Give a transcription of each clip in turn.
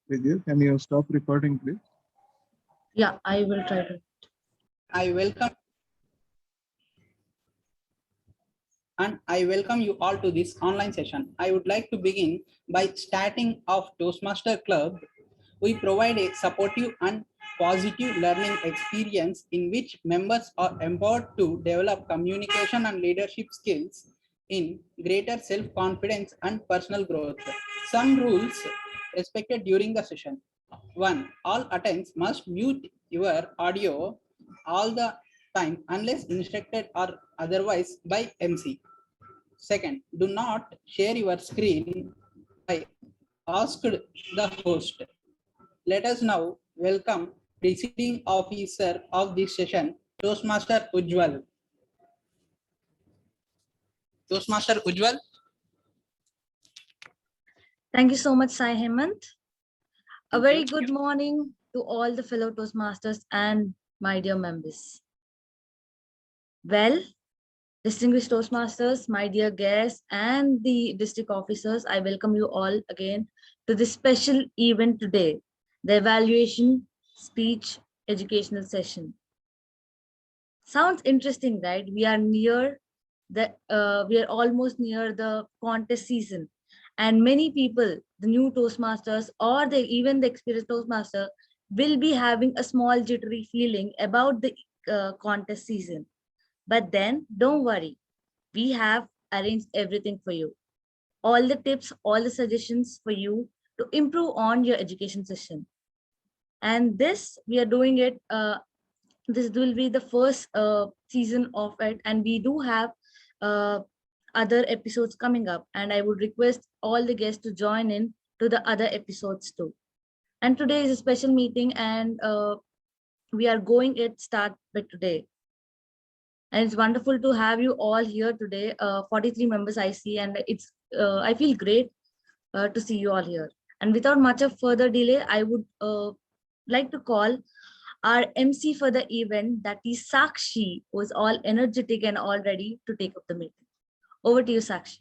Vidya, can you stop recording, please? Yeah, I will try to. I welcome you all to this online session. I would like to begin by starting off Toastmaster Club. We provide a supportive and positive learning experience in which members are empowered to develop communication and leadership skills in greater self-confidence and personal growth. Some rules respected during the session. 1. All attendants must mute your audio all the time unless instructed or otherwise by MC. Second, do not share your screen by asked the host. Let us now welcome presiding officer of this session, Toastmaster Ujjwal. Toastmaster Ujjwal. Thank you so much, Sai Hemant. A very good morning to all the fellow Toastmasters and my dear members. Well, distinguished Toastmasters, my dear guests, and the district officers, I welcome you all again to this special event today, the evaluation speech educational session. Sounds interesting, right? We are almost near the contest season, and many people, the new Toastmasters or even the experienced Toastmaster, will be having a small jittery feeling about the contest season. But then don't worry, we have arranged everything for you. All the tips, all the suggestions for you to improve on your education session. And this, we are doing it, this will be the first season of it, and we do have other episodes coming up, and I would request all the guests to join in to the other episodes too. And today is a special meeting, and we are going it start with today. And it's wonderful to have you all here today. 43 members I see, and it's I feel great to see you all here. And without much of further delay, I would like to call our MC for the event, that is Sakshi, who is all energetic and all ready to take up the meeting. Over to you, Sakshi.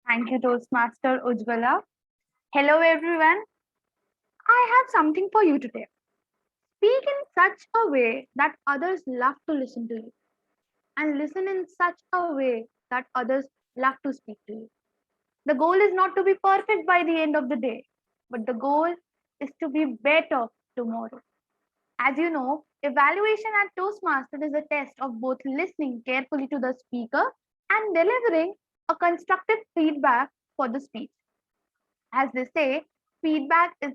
Thank you, Toastmaster Ujjwala. Hello, everyone. I have something for you today. Speak in such a way that others love to listen to you, and listen in such a way that others love to speak to you. The goal is not to be perfect by the end of the day, but the goal is to be better tomorrow. As you know, evaluation at Toastmasters is a test of both listening carefully to the speaker and delivering a constructive feedback for the speech. As they say, feedback is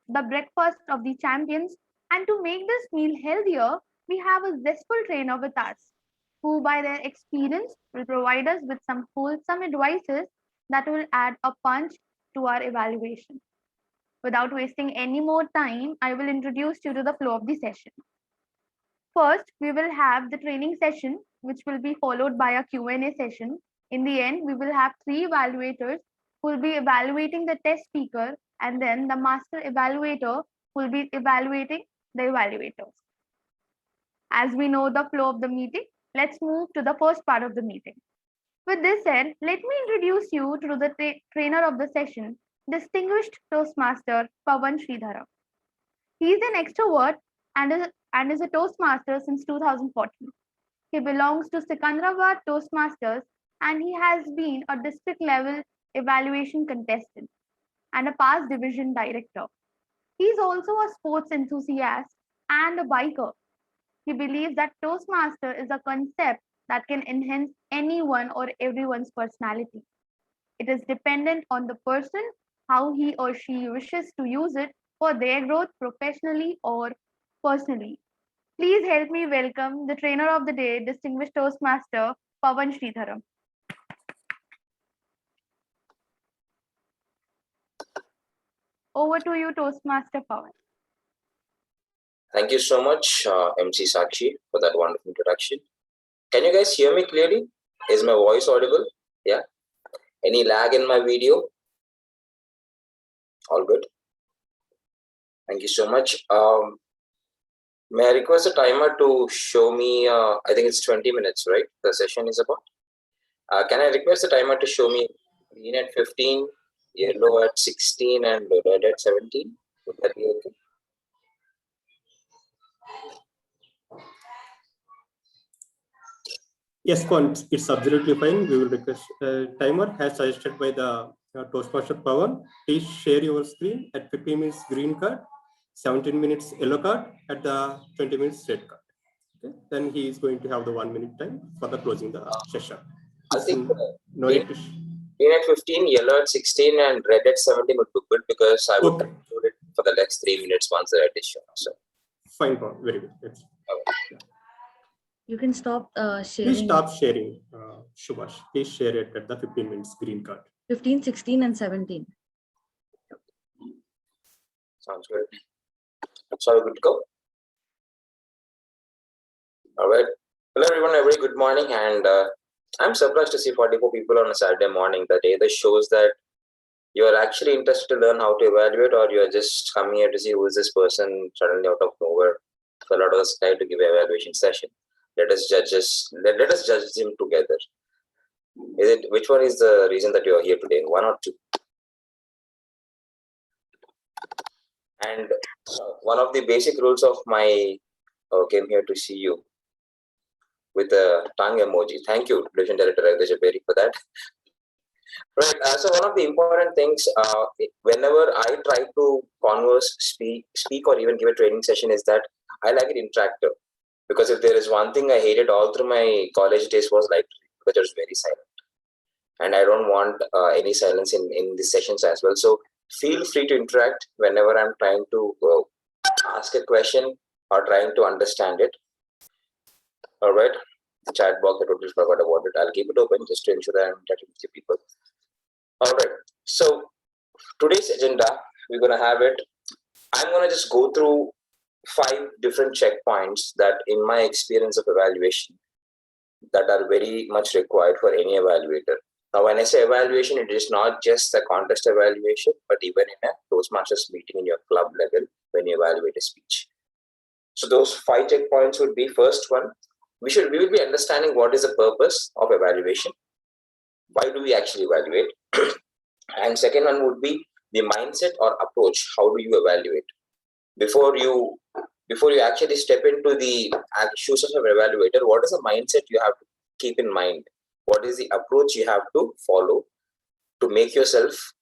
the breakfast of the champions, and to make this meal healthier, we have a zestful trainer with us, who by their experience will provide us with some wholesome advices that will add a punch to our evaluation. Without wasting any more time, I will introduce you to the flow of the session. First, we will have the training session, which will be followed by a Q&A session. In the end, we will have 3 evaluators who will be evaluating the test speaker, and then the master evaluator will be evaluating the evaluators. As we know the flow of the meeting, let's move to the first part of the meeting. With this said, let me introduce you to the trainer of the session, distinguished Toastmaster Pavan Sreedaram. He is an extrovert and is a Toastmaster since 2014. He belongs to Secunderabad Toastmasters, and he has been a district level evaluation contestant and a past division director. He is also a sports enthusiast and a biker. He believes that Toastmaster is a concept that can enhance anyone or everyone's personality. It is dependent on the person, how he or she wishes to use it for their growth professionally or personally. Please help me welcome the trainer of the day, distinguished Toastmaster Pavan Sreedaram. Over to you, Toastmaster Pavan. Thank you so much, MC Sakshi, for that wonderful introduction. Can you guys hear me clearly? Is my voice audible? Yeah. Any lag in my video? All good. Thank you so much. May I request a timer to show me, I think it's 20 minutes, right? The session is about. Can I request a timer to show me green at 15, yellow at 16 and red at 17. Would that be okay? Yes, it's absolutely fine. We will request timer as suggested by the Toastmaster Pavan. Please share your screen at 15 minutes green card, 17 minutes yellow card, at the 20 minutes red card. Okay, then he is going to have the 1 minute time for the closing the session. I think no need to green at 15, yellow at 16, and red at 17 would be good because I would Okay. include it for the next 3 minutes once the red is shown. So, fine, Pavan. Very good. Yes. You can stop Please sharing stop sharing, Subhash. Please share it at the 15 minutes green card. 15, 16, and 17. sounds good. So, we're good to go. All right. Hello, everyone. A very good morning. And I'm surprised to see 44 people on a Saturday morning. That either shows that you are actually interested to learn how to evaluate, or you are just coming here to see who is this person suddenly out of nowhere fell out of the sky to give an evaluation session. Let us judge him together. Which one is the reason that you are here today? One or two? And one of the basic rules of my came here to see you with a tongue emoji. Thank you, Division Director Agdejaperi, for that. Right. So one of the important things, whenever I try to converse, speak, or even give a training session, is that I like it interactive. Because if there is one thing I hated all through my college days was library, because it was very silent. And I don't want any silence in these sessions as well. So feel free to interact whenever I'm trying to ask a question or trying to understand it. All right. The chat box, I totally forgot about it. I'll keep it open just to ensure that I'm interacting with the people. All right. So today's agenda, we're going to have it. I'm going to just go through 5 different checkpoints that in my experience of evaluation that are very much required for any evaluator. Now, when I say evaluation, it is not just a contest evaluation, but even in a Toastmasters meeting in your club level when you evaluate a speech. So those 5 checkpoints would be: first one, we will be understanding what is the purpose of evaluation. Why do we actually evaluate? And second one would be the mindset or approach. How do you evaluate? Before you actually step into the shoes of an evaluator, what is the mindset you have to keep in mind? What is the approach you have to follow to make yourself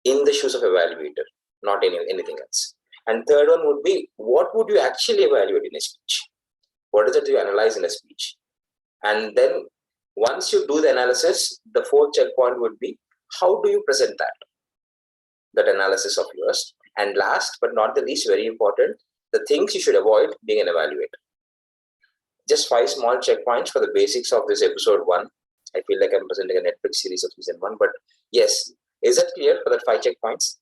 in the shoes of evaluator, not anything else? And third one would be, what would you actually evaluate in a speech? What is it you analyze in a speech? And then once you do the analysis, the 4th checkpoint would be, how do you present that analysis of yours? And last but not the least, very important, the things you should avoid being an evaluator. Just 5 small checkpoints for the basics of this episode 1. I feel like I'm presenting a Netflix series of season 1, but yes, is that clear for that 5 checkpoints?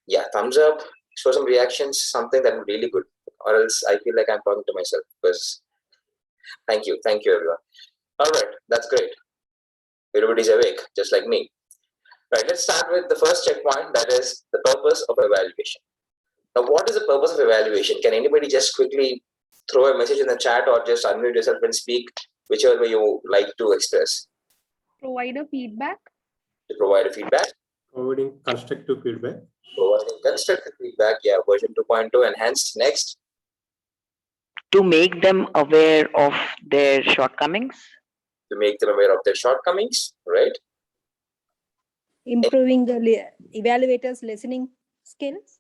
Yeah, thumbs up, show some reactions, something that would be really good, or else I feel like I'm talking to myself. Because thank you everyone. All right, that's great. Everybody's awake, just like me. Right, let's start with the first checkpoint, that is the purpose of evaluation. Now, what is the purpose of evaluation? Can anybody just quickly throw a message in the chat or just unmute yourself and speak, whichever way you like to express? Provide a feedback. To provide a feedback. Providing constructive feedback. Providing constructive feedback, yeah, version 2.2 enhanced. Next. To make them aware of their shortcomings. To make them aware of their shortcomings, right? Improving the evaluators' listening skills.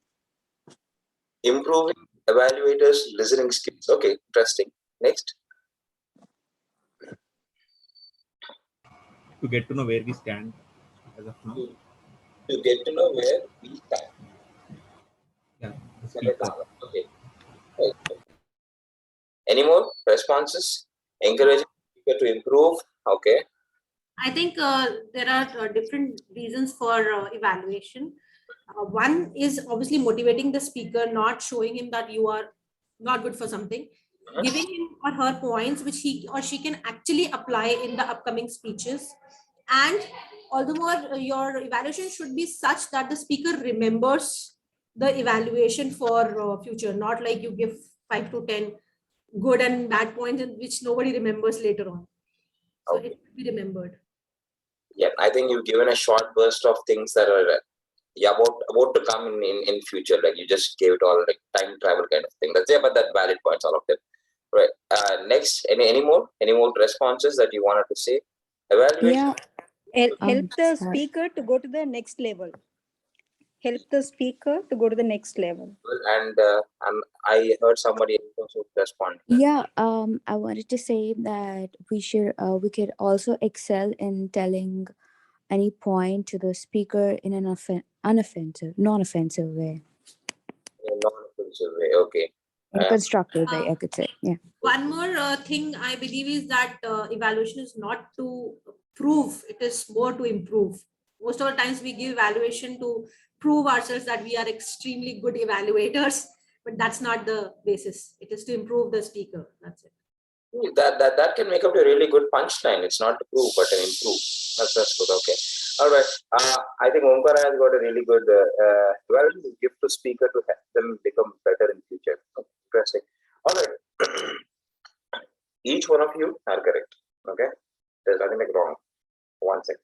Improving evaluators' listening skills. Okay, interesting. Next. To get to know where we stand as of now. To get to know where we stand. Yeah, the speaker. Okay. Any more responses? Encouraging people to improve. Okay. I think there are different reasons for evaluation. One is obviously motivating the speaker, not showing him that you are not good for something, giving him or her points which he or she can actually apply in the upcoming speeches. And all the more, your evaluation should be such that the speaker remembers the evaluation for future, not like you give 5 to 10 good and bad points which nobody remembers later on. So it should be remembered. Yeah, I think you've given a short burst of things that are about to come in future. Like you just gave it all like time travel kind of thing. That's but that valid points, all of them. Right. Next, any more responses that you wanted to say? Evaluation. Yeah. Help the sorry. speaker to go to the next level. Help the speaker to go to the next level. And I heard somebody also respond. Yeah, I wanted to say that we could also excel in telling any point to the speaker in an non-offensive way, In a non-offensive way. Okay. in a constructive way, I could say. Yeah. One more thing I believe is that evaluation is not to prove, it is more to improve. Most of the times we give evaluation to prove ourselves that we are extremely good evaluators, but that's not the basis. It is to improve the speaker. That's it. That can make up a really good punchline. It's not to prove, but an improve. That's good. Okay. All right. I think Omkar has got a really good evaluation to give to speaker to help them become better in future. Interesting. All right. Each one of you are correct. Okay. There's nothing like wrong. One second.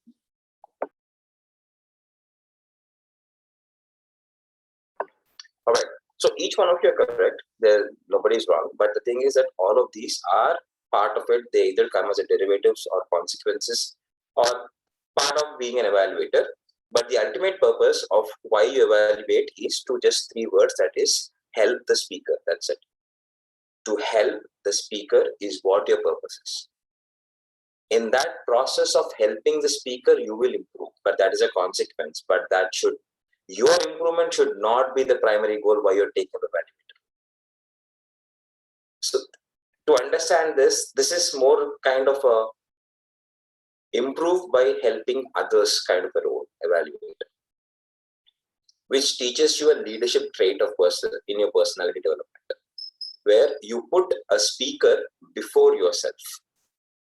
All right. So each one of you are correct. Nobody is wrong. But the thing is that all of these are part of it. They either come as a derivatives or consequences or part of being an evaluator. But the ultimate purpose of why you evaluate is to just 3 words, that is help the speaker. That's it. To help the speaker is what your purpose is. In that process of helping the speaker, you will improve, but that is a consequence. But your improvement should not be the primary goal why you're taking the evaluator. So to understand this is more kind of a improve by helping others kind of a role, evaluator, which teaches you a leadership trait of person in your personality development, where you put a speaker before yourself,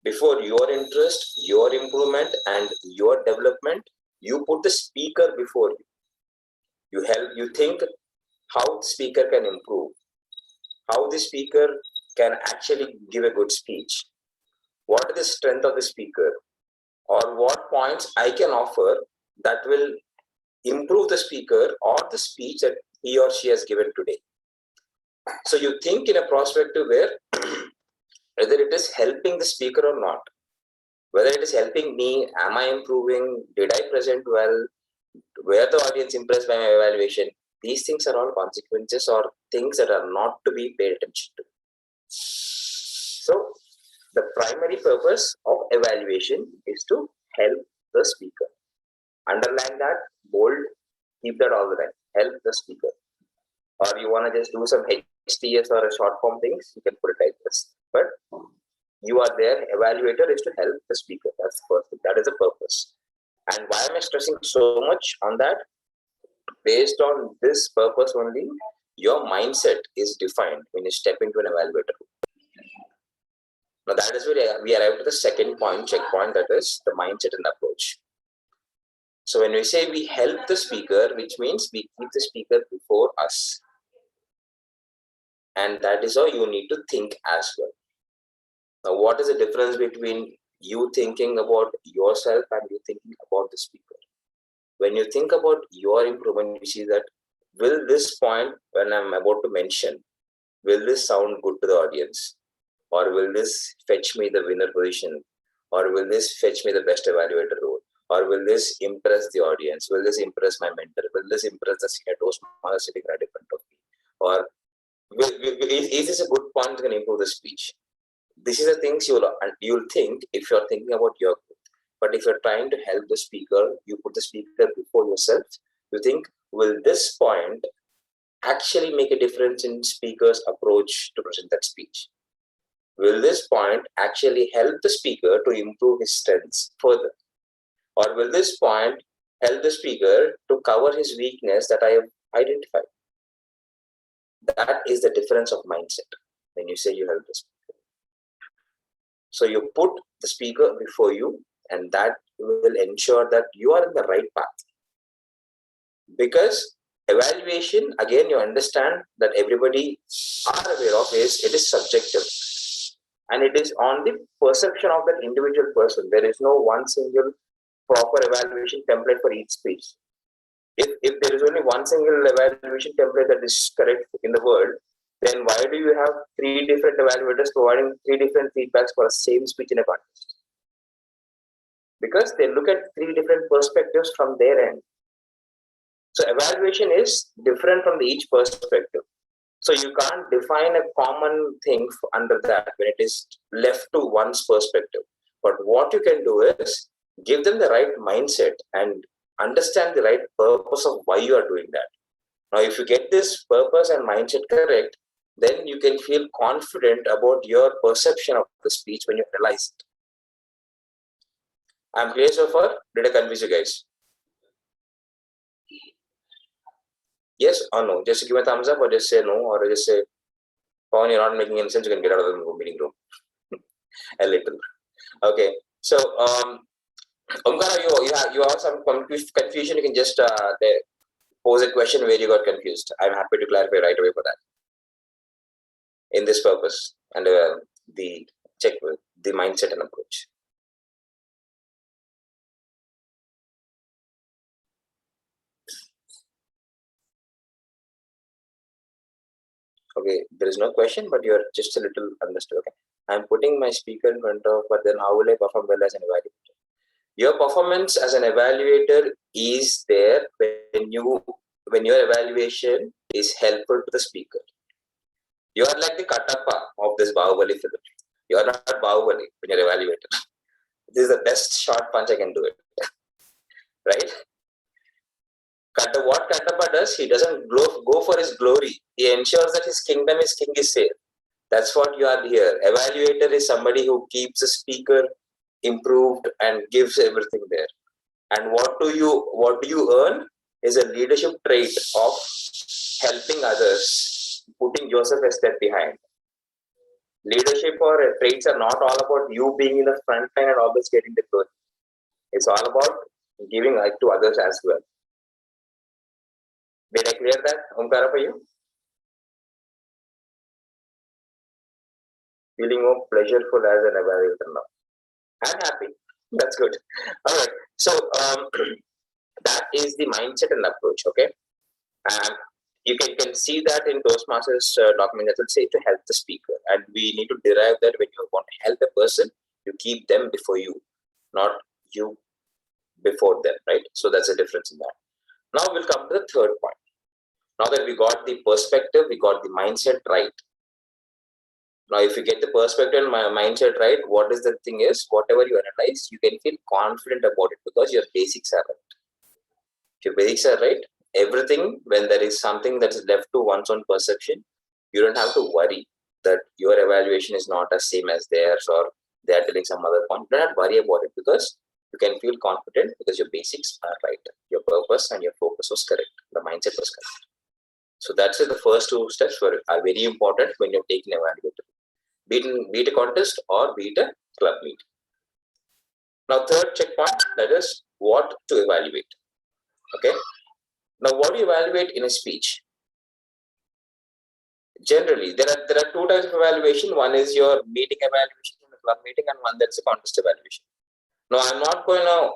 before your interest, your improvement, and your development. You put the speaker before you. You think how the speaker can improve, how the speaker can actually give a good speech, what is the strength of the speaker, or what points I can offer that will improve the speaker or the speech that he or she has given today. So you think in a perspective where whether it is helping the speaker or not, whether it is helping me, am I improving, did I present well, were the audience impressed by my evaluation? These things are all consequences or things that are not to be paid attention to. So the primary purpose of evaluation is to help the speaker. Underline that, bold, keep that all the time. Help the speaker. Or you want to just do some HTS or a short form things, you can put it like this. But you are there, evaluator is to help the speaker. That's the first thing. That is the purpose. And why am I stressing so much on that? Based on this purpose only, your mindset is defined when you step into an evaluator. Now that is where we arrive to the second point, checkpoint, that is the mindset and approach. So when we say we help the speaker, which means we keep the speaker before us. And that is how you need to think as well. Now, what is the difference between you thinking about yourself and you thinking about the speaker? When you think about your improvement, you see that will this point when I'm about to mention, will this sound good to the audience? Or will this fetch me the winner position? Or will this fetch me the best evaluator role? Or will this impress the audience? Will this impress my mentor? Will this impress the senior Toastmaster sitting right in front of me? Or is this a good point that can improve the speech? This is the things you'll think if you're thinking about your growth. But if you're trying to help the speaker, you put the speaker before yourself. You think, will this point actually make a difference in speaker's approach to present that speech? Will this point actually help the speaker to improve his strengths further? Or will this point help the speaker to cover his weakness that I have identified? That is the difference of mindset when you say you help the speaker. So you put the speaker before you, and that will ensure that you are in the right path. Because evaluation, again, you understand that everybody are aware of is it is subjective. And it is on the perception of that individual person. There is no one single proper evaluation template for each speech. If there is only one single evaluation template that is correct in the world, then why do you have 3 different evaluators providing 3 different feedbacks for the same speech in a contest? Because they look at 3 different perspectives from their end. So evaluation is different from each perspective. So you can't define a common thing under that when it is left to one's perspective. But what you can do is give them the right mindset and understand the right purpose of why you are doing that. Now, if you get this purpose and mindset correct, then you can feel confident about your perception of the speech when you realize it. I'm clear so far? Did I confuse you guys? Yes or no? Just give a thumbs up or just say no, or just say, Pavan, you're not making any sense, you can get out of the meeting room. A little. Okay. So, Omkara, you have some confusion, you can just pose a question where you got confused. I'm happy to clarify right away for that. In this purpose and the check with the mindset and approach. Okay, there is no question, but you're just a little understood. Okay, I'm putting my speaker in front of, but then how will I perform well as an evaluator? Your performance as an evaluator is there when your evaluation is helpful to the speaker. You are like the Katappa of this Bahubali film. You are not Bahubali when you're evaluator. This is the best short punch I can do it. Right? What Katappa does, he doesn't go for his glory. He ensures that his kingdom, his king is safe. That's what you are here. Evaluator is somebody who keeps the speaker improved and gives everything there. And what do you earn is a leadership trait of helping others, putting yourself a step behind. Leadership or traits are not all about you being in the front line and always getting the glory. It's all about giving life to others as well. Did I clear that, Omkara, for you? Feeling more pleasureful as an evaluator now. I'm happy. That's good. All right. So that is the mindset and approach. Okay. And you can see that in Toastmasters document that will say to help the speaker. And we need to derive that when you want to help a person, you keep them before you, not you before them, right? So that's a difference in that. Now we'll come to the third point. Now that we got the perspective, we got the mindset right. Now, if you get the perspective and mindset right, what is the thing is, whatever you analyze, you can feel confident about it because your basics are right. If your basics are right, everything, when there is something that is left to one's own perception, you don't have to worry that your evaluation is not as same as theirs or they are telling some other point. Do not worry about it because you can feel confident because your basics are right. Your purpose and your focus was correct. The mindset was correct. So that's the first 2 steps are very important when you're taking evaluator. Be it a contest or be it a club meet. Now, third checkpoint, that is what to evaluate. Okay. Now, what do you evaluate in a speech? Generally, there are 2 types of evaluation. One is your meeting evaluation in the club meeting, and one that's a contest evaluation. Now, I'm not going to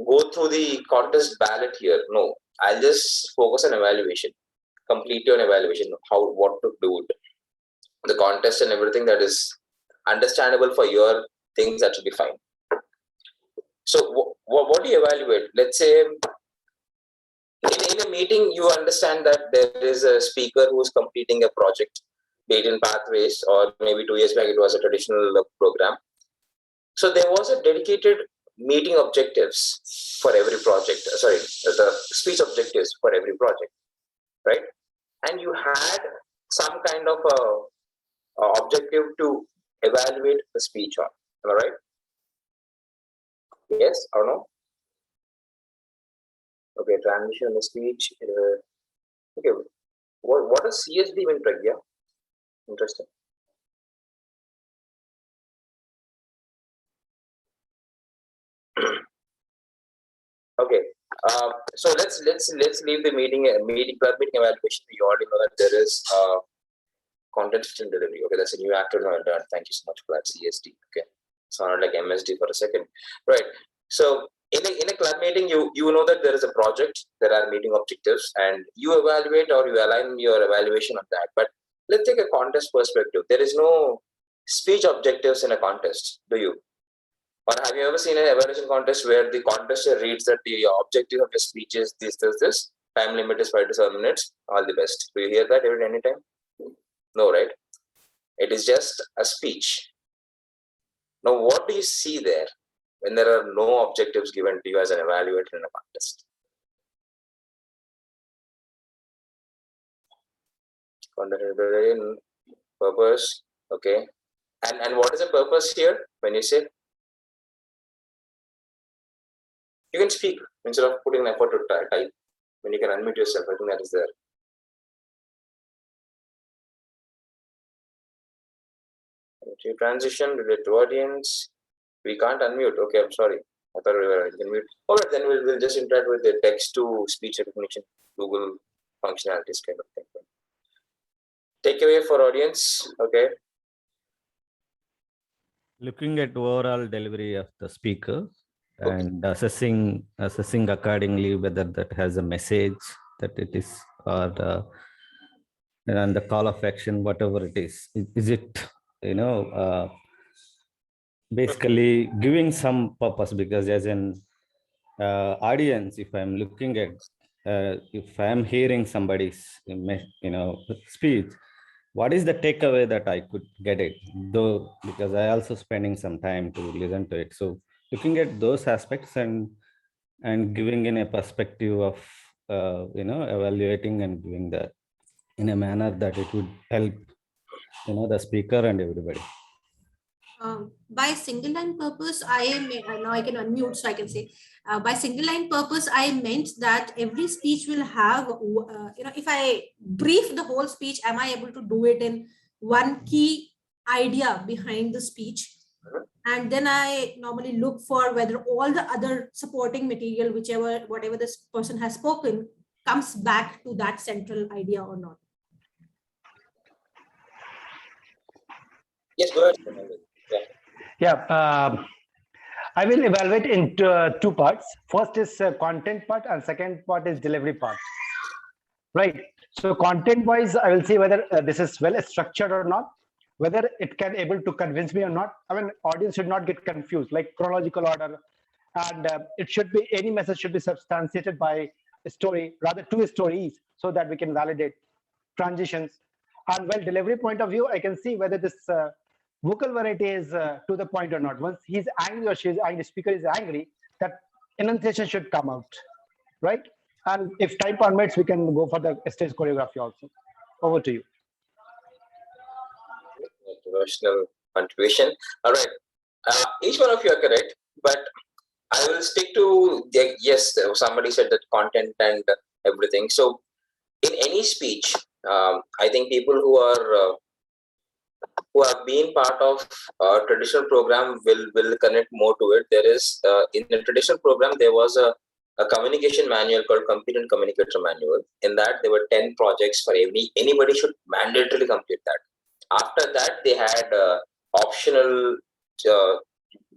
go through the contest ballot here. No, I'll just focus on evaluation. Complete your evaluation, what to do it. The contest and everything that is understandable for your things, that should be fine. So what do you evaluate? Let's say in a meeting, you understand that there is a speaker who is completing a project, be it in Pathways or maybe 2 years back, it was a traditional program. So there was a dedicated meeting objectives for every project. Sorry, the speech objectives for every project, right? And you had some kind of objective to evaluate the speech on. Am I right? Yes or no? Okay, transition in the speech. Okay, what does CSD mean, Pragya? Interesting. Okay, so let's leave the club meeting evaluation. You already know that there is content system delivery. Okay, that's a new acronym. Thank you so much for that, CSD. Okay, sounded like MSD for a second, right? So in a club meeting, you know that there is a project, there are meeting objectives, and you evaluate or you align your evaluation on that. But let's take a contest perspective. There is no speech objectives in a contest, do you? Or have you ever seen an evaluation contest where the contester reads that the objective of the speech is this, time limit is 5 to 7 minutes, all the best. Do you hear that every anytime? No, right? It is just a speech. Now, what do you see there when there are no objectives given to you as an evaluator in a contest? Purpose, okay. And what is the purpose here when you say? You can speak instead of putting an effort to type. When you can unmute yourself, I think that is there. To transition, relate to audience. We can't unmute. Okay, I'm sorry. I thought we were can mute. All right, then we'll just interact with the text to speech recognition, Google functionalities kind of thing. Takeaway for audience, okay. Looking at overall delivery of the speaker and assessing accordingly whether that has a message that it is, or and the call of action, whatever it is it basically giving some purpose? Because as an audience, if I'm looking at if I'm hearing somebody's speech, what is the takeaway that I could get it, though, because I also spending some time to listen to it. So looking at those aspects and giving in a perspective of evaluating and giving that in a manner that it would help the speaker and everybody. By single line purpose, now I can unmute, so I can say, by single line purpose, I meant that every speech will have, if I brief the whole speech, am I able to do it in one key idea behind the speech? And then I normally look for whether all the other supporting material, whatever this person has spoken, comes back to that central idea or not. Yes, go ahead. Yeah, I will evaluate into two parts. First is content part and second part is delivery part. Right. So content wise, I will see whether this is well structured or not, whether it can able to convince me or not. I mean, audience should not get confused, like chronological order, and it should be, any message should be substantiated by a story, rather two stories, so that we can validate transitions. And well, delivery point of view, I can see whether this vocal variety is to the point or not. Once he's angry or she's angry, the speaker is angry, that enunciation should come out, right? And if time permits, we can go for the stage choreography also. Over to you. Professional contribution. All right. Each one of you are correct, but I will stick to yes. Somebody said that content and everything. So in any speech, I think people who have been part of a traditional program will connect more to it. There is in the traditional program there was a communication manual called Competent Communicator Manual. In that there were 10 projects for anybody should mandatorily complete that. After that they had optional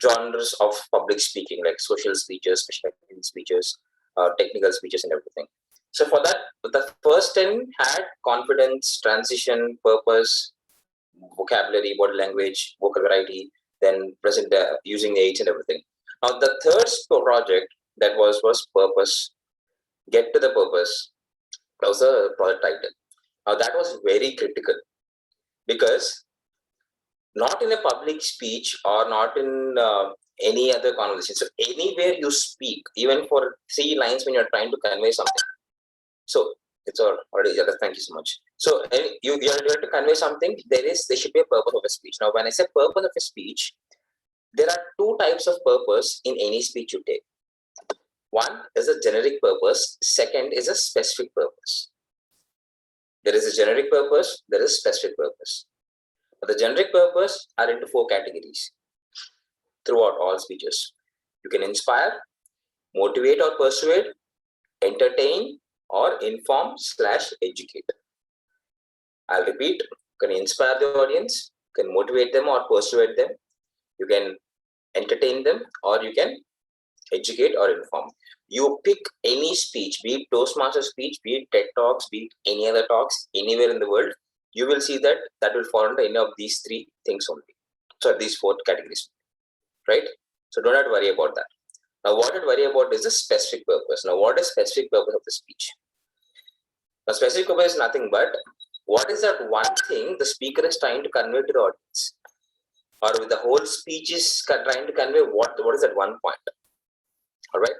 genres of public speaking, like social speeches, special speeches, technical speeches, and everything. So for that, the first 10 had confidence, transition, purpose, vocabulary, body language, vocal variety, then present using the aids and everything. Now the third project that was purpose, get to the purpose. That was the project title. Now that was very critical, because not in a public speech or not in any other conversation. So anywhere you speak, even for 3 lines when you're trying to convey something. So it's already, thank you so much. So you have to convey something, there should be a purpose of a speech. Now when I say purpose of a speech, there are 2 types of purpose in any speech you take. One is a generic purpose, second is a specific purpose. There is a generic purpose, there is specific purpose. But the generic purpose are into 4 categories throughout all speeches. You can inspire, motivate or persuade, entertain, or inform/educate. I'll repeat, you can inspire the audience, you can motivate them or persuade them, you can entertain them, or you can educate or inform. You pick any speech, be it Toastmaster speech, be it TED Talks, be it any other talks anywhere in the world, you will see that that will fall under any of these three things only. So these four categories, right? So don't have to worry about that. Now, what I'd worry about is the specific purpose. Now, what is specific purpose of the speech? The specific purpose is nothing but what is that one thing the speaker is trying to convey to the audience, or with the whole speech is trying to convey what is that one point? All right,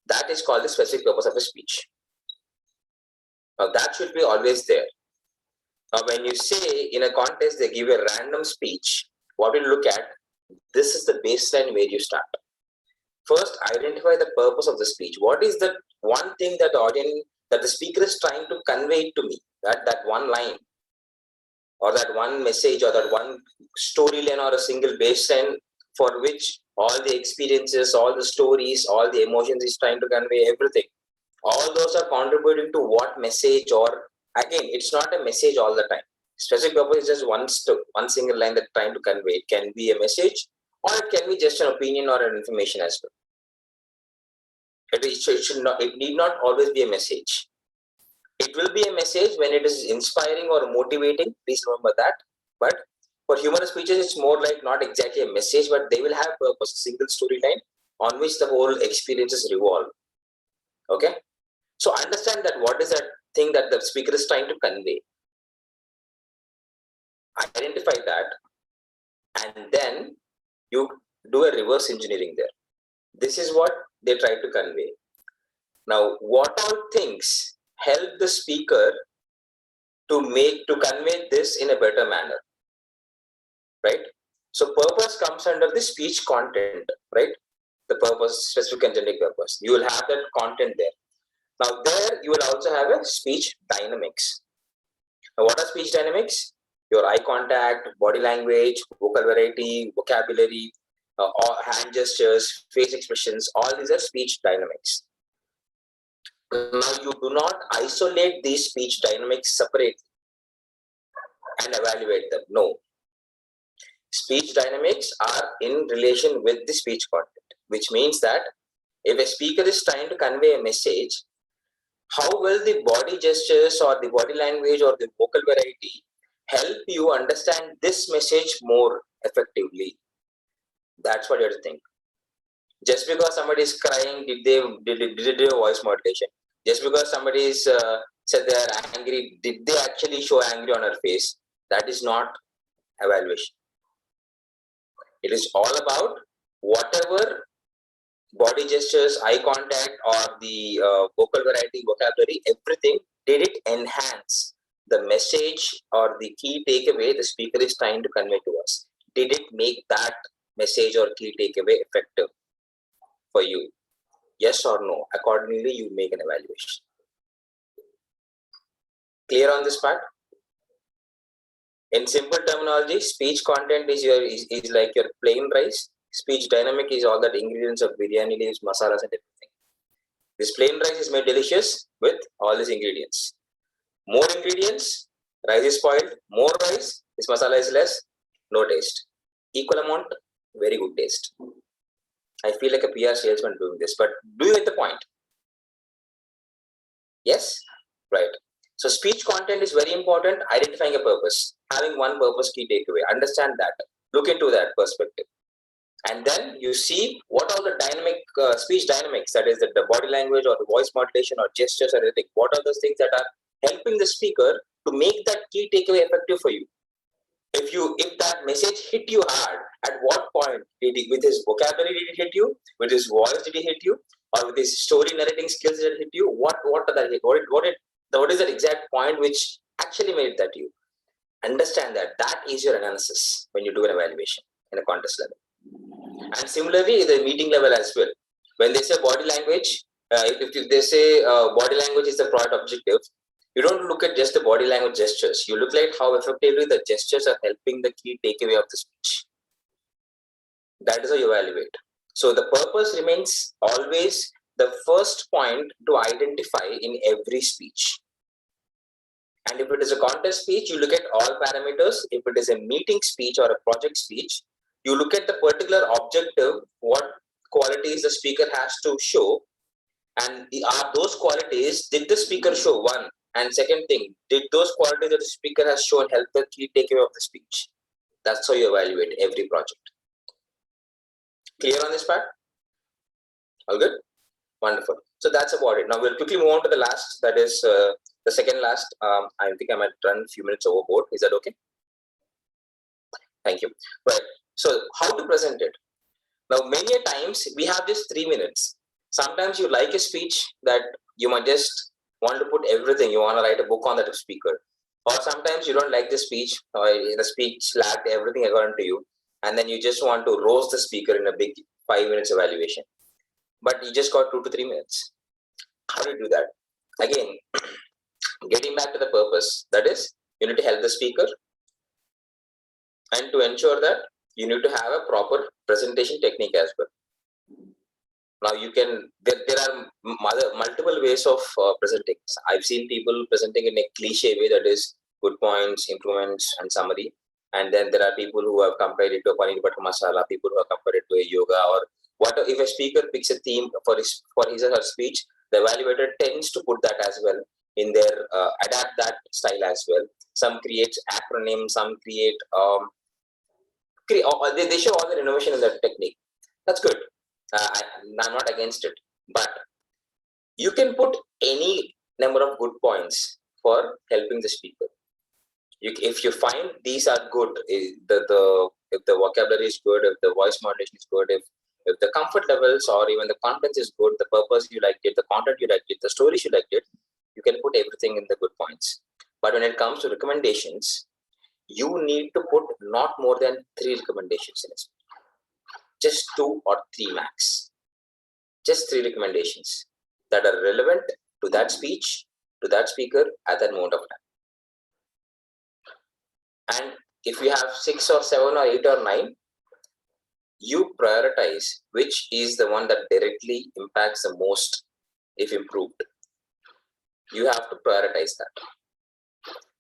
that is called the specific purpose of a speech. Now, that should be always there. Now, when you say in a contest they give a random speech, what we look at, this is the baseline where you start. First, identify the purpose of the speech. What is the one thing that the audience, that the speaker is trying to convey to me? That one line, or that one message, or that one storyline, or a single baseline for which all the experiences, all the stories, all the emotions is trying to convey, everything. All those are contributing to what message, or again, it's not a message all the time. Specific purpose is just one single line that trying to convey. It can be a message, or it can be just an opinion or an information as well. It need not always be a message. It will be a message when it is inspiring or motivating. Please remember that. But for humorous speeches, it's more like not exactly a message, but they will have purpose, a single storyline on which the whole experiences revolve. Okay. So understand that what is that thing that the speaker is trying to convey. Identify that, and then you do a reverse engineering there. This is what they try to convey. Now, what all things help the speaker to convey this in a better manner, right? So purpose comes under the speech content, right? The purpose, specific and generic purpose. You will have that content there. Now there you will also have a speech dynamics. Now what are speech dynamics? Your eye contact, body language, vocal variety, vocabulary, or hand gestures, face expressions, all these are speech dynamics. Now you do not isolate these speech dynamics separately and evaluate them. No. Speech dynamics are in relation with the speech content, which means that if a speaker is trying to convey a message, how will the body gestures or the body language or the vocal variety help you understand this message more effectively? That's what you have to think. Just because somebody is crying, did they do a voice modulation? Just because somebody is said they are angry, did they actually show angry on her face? That is not evaluation. It is all about whatever body gestures, eye contact, or the vocal variety, vocabulary, everything, did it enhance the message or the key takeaway the speaker is trying to convey to us? Did it make that message or key takeaway effective for you? Yes or no? Accordingly, you make an evaluation. Clear on this part? In simple terminology, speech content is like your plain rice. Speech dynamic is all that ingredients of biryani leaves, masalas, and everything. This plain rice is made delicious with all these ingredients. More ingredients, rice is spoiled. More rice, this masala is less, no taste. Equal amount, very good taste. I feel like a PR salesman doing this, but do you get the point? Yes? Right. So speech content is very important. Identifying a purpose, having one purpose, key takeaway. Understand that. Look into that perspective. And then you see what are the dynamic speech dynamics, that is the body language or the voice modulation or gestures or anything. What are those things that are helping the speaker to make that key takeaway effective for you? If that message hit you hard, at what point with his vocabulary did it hit you? With his voice did it hit you? Or with his story narrating skills did it hit you? What are that hit? What is that exact point which actually made that you? Understand that. That is your analysis when you do an evaluation in a contest level. And similarly, the meeting level as well. When they say body language, if they say body language is the product objective, you don't look at just the body language gestures. You look at how effectively the gestures are helping the key takeaway of the speech. That is how you evaluate. So the purpose remains always the first point to identify in every speech. And if it is a contest speech, you look at all parameters. If it is a meeting speech or a project speech, you look at the particular objective, what qualities the speaker has to show, and are those qualities, did the speaker show? One. And second thing, did those qualities that the speaker has shown help the key takeaway of the speech? That's how you evaluate every project. Clear on this part? All good? Wonderful. So that's about it. Now we'll quickly move on to the last, that is the second last. I think I might run a few minutes overboard. Is that okay? Thank you. Right. So how to present it? Now, many a times we have just 3 minutes. Sometimes you like a speech that you might just want to put everything. You want to write a book on that speaker. Or sometimes you don't like the speech, or the speech lacked everything according to you. And then you just want to roast the speaker in a big 5 minutes evaluation. But you just got 2 to 3 minutes. How do you do that? Again, getting back to the purpose. That is, you need to help the speaker. And to ensure that, you need to have a proper presentation technique as well. Now you can, there are multiple ways of presenting. I've seen people presenting in a cliche way, that is good points, improvements, and summary. And then there are people who have compared it to a paneer butter masala, people who have compared it to a yoga, or what if a speaker picks a theme for his or her speech, the evaluator tends to put that as well in their, adapt that style as well. Some create acronyms, some create, they show all the innovation in that technique. That's good. I'm not against it, but you can put any number of good points for helping the speaker. If you find these are good, if the vocabulary is good, if the voice modulation is good, if the comfort levels or even the contents is good, the purpose you liked it, the content you liked it, the stories you liked it, you can put everything in the good points. But when it comes to recommendations, you need to put not more than 3 recommendations in a speech. Just 2 or 3 max. Just 3 recommendations that are relevant to that speech, to that speaker at that moment of time. And if you have 6 or 7 or 8 or 9, you prioritize which is the one that directly impacts the most if improved. You have to prioritize that.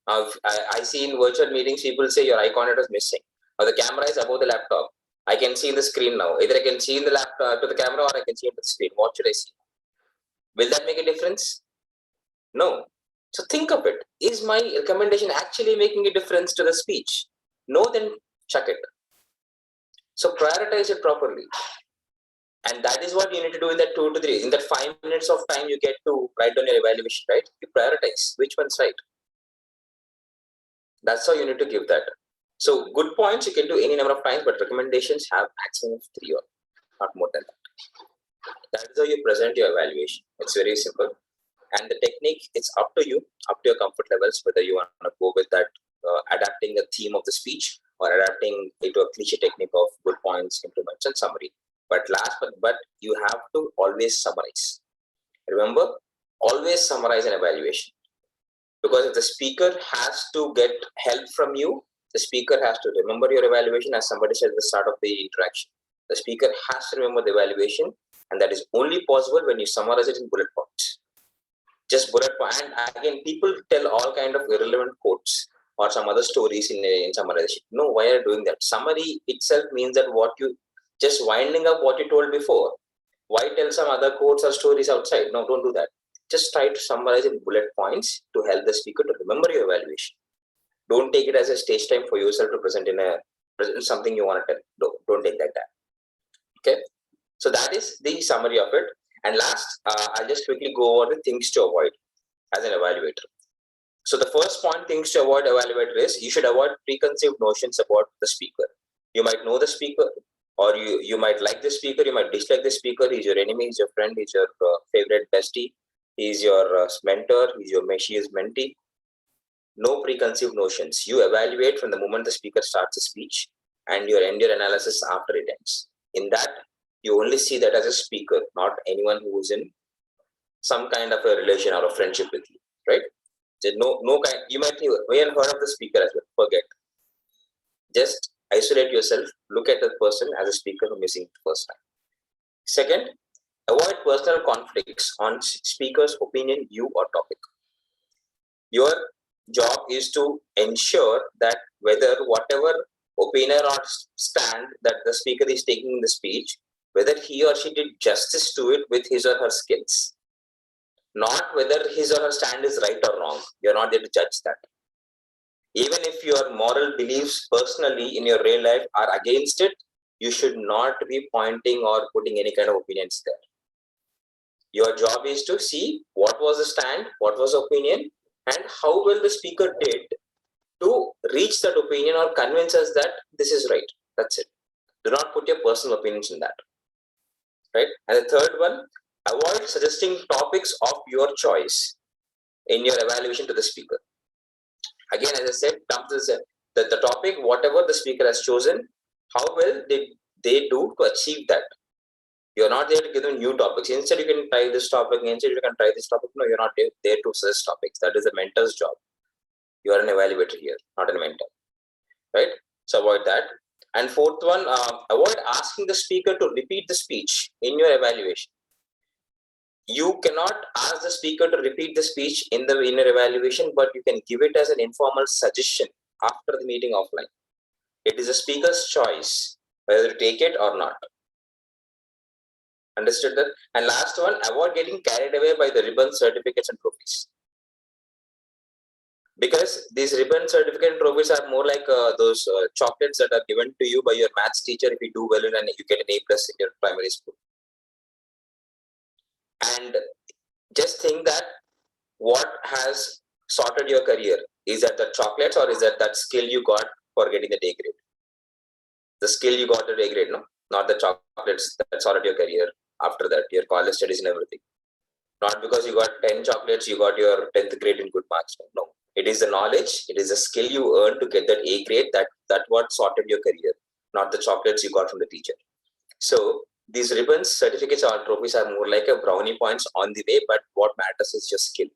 I see in virtual meetings, people say your eye contact is missing, or the camera is above the laptop. I can see the screen now. Either I can see in the laptop to the camera, or I can see into the screen. What should I see? Will that make a difference? No. So think of it. Is my recommendation actually making a difference to the speech? No, then chuck it. So prioritize it properly. And that is what you need to do in that 2 to 3. In that 5 minutes of time you get to write down your evaluation, right? You prioritize which one's right. That's how you need to give that. So good points you can do any number of times, but recommendations have maximum of 3 or not more than that. That is how you present your evaluation. It's very simple. And the technique, it's up to you, up to your comfort levels, whether you want to go with that adapting the theme of the speech or adapting it to a cliche technique of good points, improvements, and summary. But but you have to always summarize. Remember, always summarize an evaluation. Because if the speaker has to get help from you, the speaker has to remember your evaluation, as somebody said at the start of the interaction. The speaker has to remember the evaluation, and that is only possible when you summarize it in bullet points. Just bullet point. And again, people tell all kind of irrelevant quotes or some other stories in summarization. No, why are you doing that? Summary itself means that what you just winding up what you told before. Why tell some other quotes or stories outside? No, don't do that. Just try to summarize in bullet points to help the speaker to remember your evaluation. Don't take it as a stage time for yourself to present something you want to tell. Don't take that. Okay. So that is the summary of it. And last, I'll just quickly go over the things to avoid as an evaluator. So the first point, things to avoid evaluator, is you should avoid preconceived notions about the speaker. You might know the speaker, or you might like the speaker, you might dislike the speaker. He's your enemy, he's your friend, he's your favorite bestie, he's your mentor, she is mentee. No preconceived notions. You evaluate from the moment the speaker starts a speech, and you end your analysis after it ends. In that, you only see that as a speaker, not anyone who is in some kind of a relation or a friendship with you, right? No kind. You might have heard of the speaker as well. Forget. Just isolate yourself. Look at the person as a speaker who is missing the first time. Second, avoid personal conflicts on speaker's opinion, view, or topic. Your job is to ensure that whether whatever opinion or stand that the speaker is taking in the speech whether he or she did justice to it with his or her skills, not whether his or her stand is right or wrong. You're not there to judge that. Even if your moral beliefs personally in your real life are against it, you should not be pointing or putting any kind of opinions there. Your job is to see what was the stand, what was the opinion, and how well the speaker did to reach that opinion or convince us that this is right. That's it. Do not put your personal opinions in that. Right? And the third one, avoid suggesting topics of your choice in your evaluation to the speaker. Again, as I said, come to the topic, whatever the speaker has chosen, how well did they do to achieve that? You're not there to give them new topics. Instead, you can try this topic. Instead, you can try this topic. No, you're not there to suggest topics. That is the mentor's job. You are an evaluator here, not a mentor. Right? So avoid that. And fourth one, avoid asking the speaker to repeat the speech in your evaluation. You cannot ask the speaker to repeat the speech in your evaluation, but you can give it as an informal suggestion after the meeting offline. It is a speaker's choice whether to take it or not. Understood that? And last one, avoid getting carried away by the ribbons, certificates, and trophies. Because these ribbon, certificate, and trophies are more like those chocolates that are given to you by your maths teacher if you do well and you get an A+ in your primary school. And just think that what has sorted your career? Is that the chocolates or is that skill you got for getting the day grade? The skill you got the day grade, no? Not the chocolates that sorted your career after that, your college studies and everything. Not because you got 10 chocolates, you got your 10th grade in good marks. No. It is the knowledge, it is the skill you earned to get that A grade, that what sorted your career, not the chocolates you got from the teacher. So these ribbons, certificates, or trophies are more like a brownie points on the way, but what matters is your skill.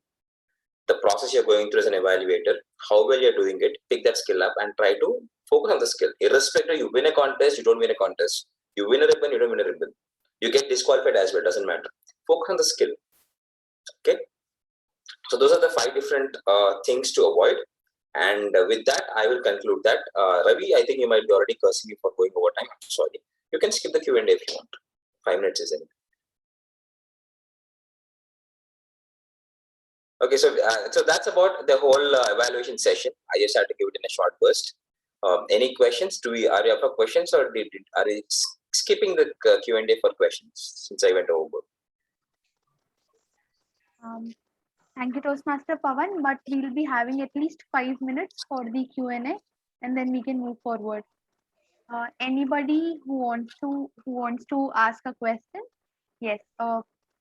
The process you're going through as an evaluator, how well you're doing it, pick that skill up and try to focus on the skill. Irrespective, you win a contest, you don't win a contest. You win a ribbon, you don't win a ribbon. You get disqualified as well, doesn't matter. Focus on the skill. Okay. So those are the 5 different things to avoid. And with that, I will conclude that. Ravi, I think you might be already cursing me for going over time. I'm sorry. You can skip the Q&A if you want. 5 minutes is in. Okay, so that's about the whole evaluation session. I just had to give it in a short burst. Any questions? Are you up for questions, or are you skipping the Q&A for questions since I went over? Thank you, Toastmaster Pavan, but we'll be having at least 5 minutes for the Q&A, and then we can move forward. Anybody who wants to ask a question? Yes.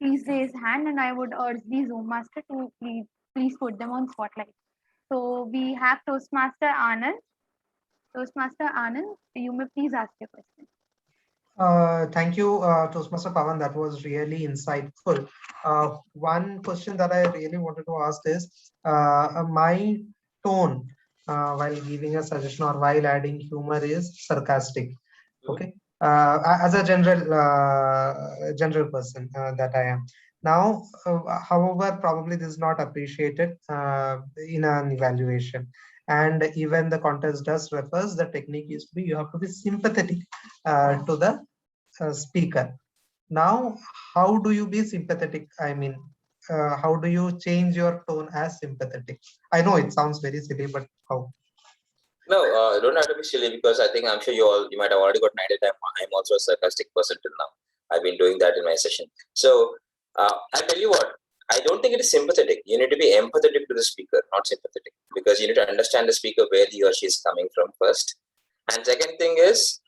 Please raise hand, and I would urge the Zoom master to please put them on spotlight. So we have Toastmaster Anand. Toastmaster Anand, you may please ask your question. Thank you, Toastmaster Pavan. That was really insightful. One question that I really wanted to ask is my tone while giving a suggestion or while adding humor is sarcastic. Okay. As a general person that I am. Now, however, probably this is not appreciated in an evaluation. And even the contest does refers, the technique is you have to be sympathetic to the speaker. Now, how do you be sympathetic? I mean, how do you change your tone as sympathetic? I know it sounds very silly, but how? No, you don't have to be silly, because I think I'm sure you might have already got an idea that I'm also a sarcastic person till now. I've been doing that in my session. So I'll tell you what, I don't think it is sympathetic. You need to be empathetic to the speaker, not sympathetic, because you need to understand the speaker where he or she is coming from first. And second thing is,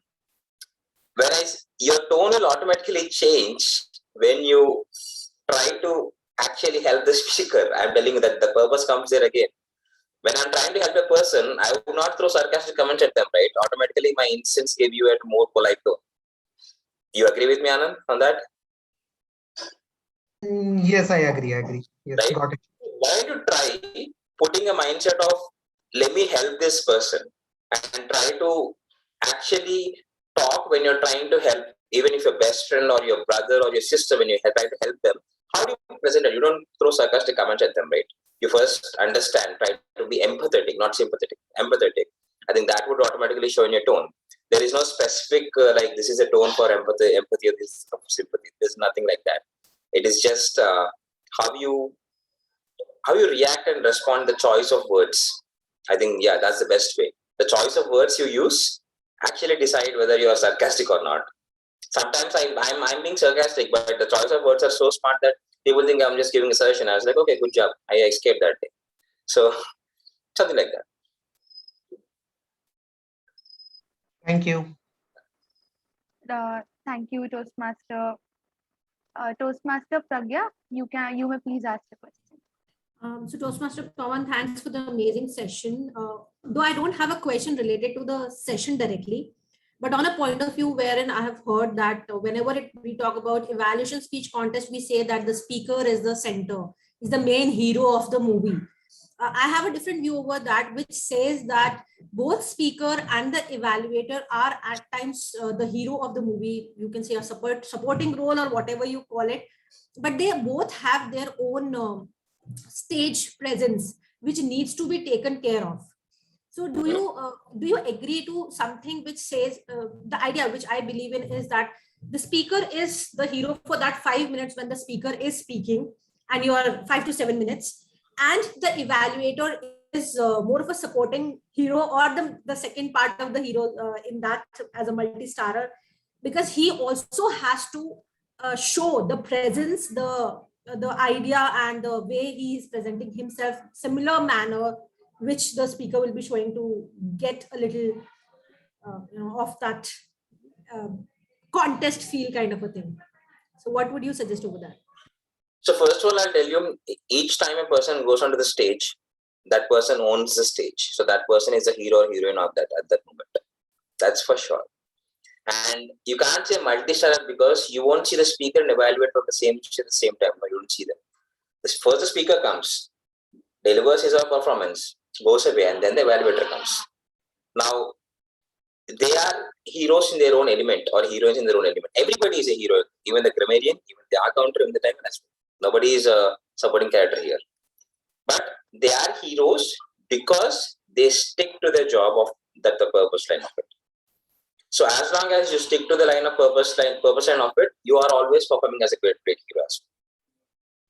your tone will automatically change when you try to actually help the speaker. I'm telling you that the purpose comes there again. When I'm trying to help a person, I would not throw sarcastic comments at them, right? Automatically, my instance gave you a more polite tone. You agree with me, Anand, on that? Yes, I agree. Yes, right? Got it. Why don't you try putting a mindset of, let me help this person, and try to actually talk when you're trying to help, even if your best friend or your brother or your sister, when you try to help them, how do you present it? You don't throw sarcastic comments at them, right? You first understand, try to be empathetic, not sympathetic, empathetic. I think that would automatically show in your tone. There is no specific like this is a tone for empathy, or this is for sympathy. There's nothing like that. It is just how you react and respond the choice of words. I think, yeah, that's the best way. The choice of words you use actually decide whether you are sarcastic or not. Sometimes I'm being sarcastic, but the choice of words are so smart that people think I'm just giving a suggestion. I was like, okay, good job. I escaped that day. So something like that. Thank you. Thank you, Toastmaster. Toastmaster Pragya, you may please ask the question. So Toastmaster Pavan, thanks for the amazing session. Though I don't have a question related to the session directly, but on a point of view wherein I have heard that whenever we talk about evaluation speech contest, we say that the speaker is the center, is the main hero of the movie. I have a different view over that, which says that both speaker and the evaluator are at times the hero of the movie. You can say a supporting role or whatever you call it, but they both have their own stage presence, which needs to be taken care of. So do you agree to something which says the idea which I believe in is that the speaker is the hero for that 5 minutes when the speaker is speaking, and you are 5 to 7 minutes, and the evaluator is more of a supporting hero, or the second part of the hero in that as a multi-starrer, because he also has to show the presence, the idea and the way he is presenting himself, similar manner which the speaker will be showing to get a little of that contest feel kind of a thing. So what would you suggest over that? So first of all, I'll tell you, each time a person goes onto the stage, that person owns the stage. So that person is a hero or heroine of that at that moment. That's for sure. And you can't say multi-starrer because you won't see the speaker and evaluator at the same time. No, you don't see them. First the speaker comes, delivers his or her performance, goes away, and then the evaluator comes. Now, they are heroes in their own element or heroines in their own element. Everybody is a hero, even the grammarian, even the accountant, even the time as well. Nobody is a supporting character here. But they are heroes because they stick to their job of that the purpose line of it. So as long as you stick to the line of purpose line of it, you are always performing as a great hero.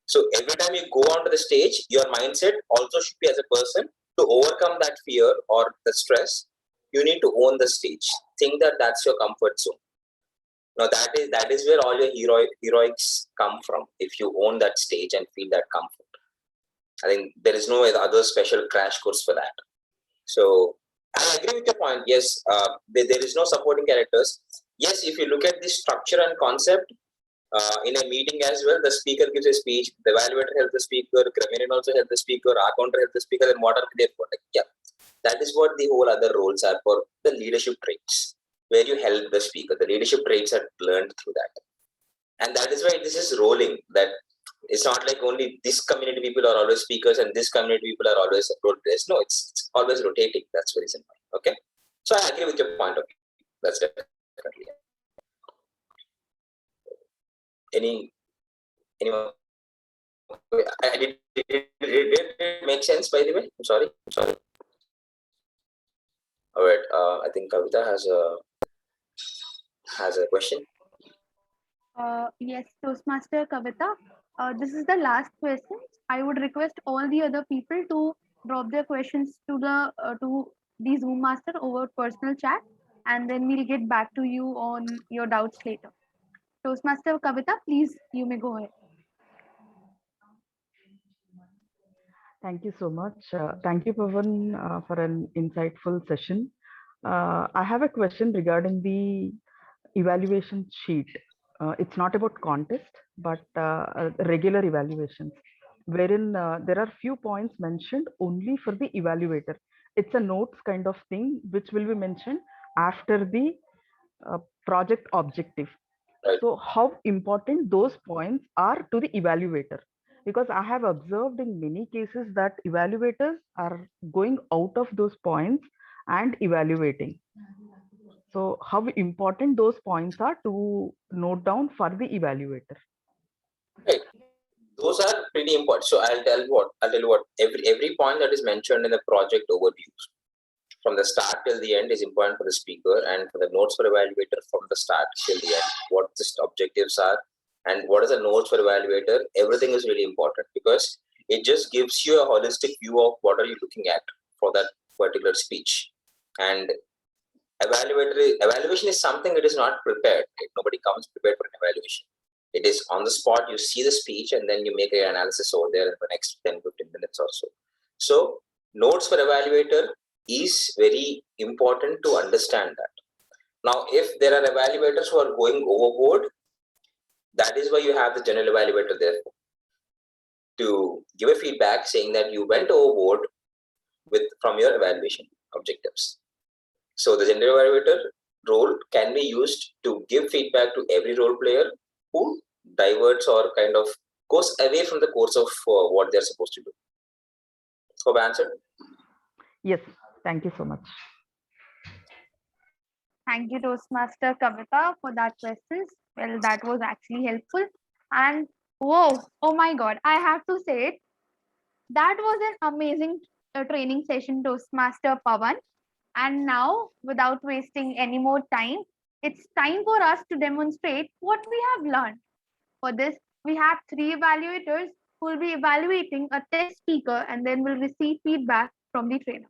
So every time you go onto the stage, your mindset also should be as a person to overcome that fear or the stress. You need to own the stage. Think that that's your comfort zone. Now that is where all your heroics come from. If you own that stage and feel that comfort, I think there is no other special crash course for that. So I agree with your point. Yes, there is no supporting characters. Yes, if you look at the structure and concept in a meeting as well, the speaker gives a speech, the evaluator helps the speaker, grammarian also helps the speaker, our counter helps the speaker, then what are they for? Like, yeah, that is what the whole other roles are for, the leadership traits, where you help the speaker. The leadership traits are learned through that. And that is why this is rolling, that it's not like only this community people are always speakers and this community people are always role players. No, it's always rotating. That's the reason why. Okay. So I agree with your point of view. That's definitely. Anyone? Did it make sense, by the way? I'm sorry. All right. I think Kavita has a question. Yes, Toastmaster Kavita. This is the last question. I would request all the other people to drop their questions to the Zoom master over personal chat, and then we'll get back to you on your doubts later. Toastmaster Kavita, please, you may go ahead. Thank you so much. Thank you, Pavan, for an insightful session. I have a question regarding the evaluation sheet. It's not about contest, but regular evaluations, wherein there are few points mentioned only for the evaluator. It's a notes kind of thing, which will be mentioned after the project objective. So how important those points are to the evaluator? Because I have observed in many cases that evaluators are going out of those points and evaluating. So how important those points are to note down for the evaluator? Right. Those are pretty important. So I'll tell you what every point that is mentioned in the project overviews, from the start till the end is important for the speaker, and for the notes for evaluator from the start till the end, what the objectives are and what is the notes for evaluator, everything is really important because it just gives you a holistic view of what are you looking at for that particular speech. And evaluation is something that is not prepared. Nobody comes prepared for an evaluation. It is on the spot, you see the speech and then you make an analysis over there in the next 10-15 minutes or so. So notes for evaluator is very important to understand that. Now, if there are evaluators who are going overboard, that is why you have the general evaluator there to give a feedback saying that you went overboard from your evaluation objectives. So the general evaluator role can be used to give feedback to every role player who diverts or kind of goes away from the course of what they're supposed to do. Hope I answered? Yes, thank you so much. Thank you, Toastmaster Kavita, for that questions. Well, that was actually helpful. And whoa, oh my God, I have to say it. That was an amazing training session, Toastmaster Pavan. And now, without wasting any more time, it's time for us to demonstrate what we have learned. For this, we have 3 evaluators who will be evaluating a test speaker and then will receive feedback from the trainer.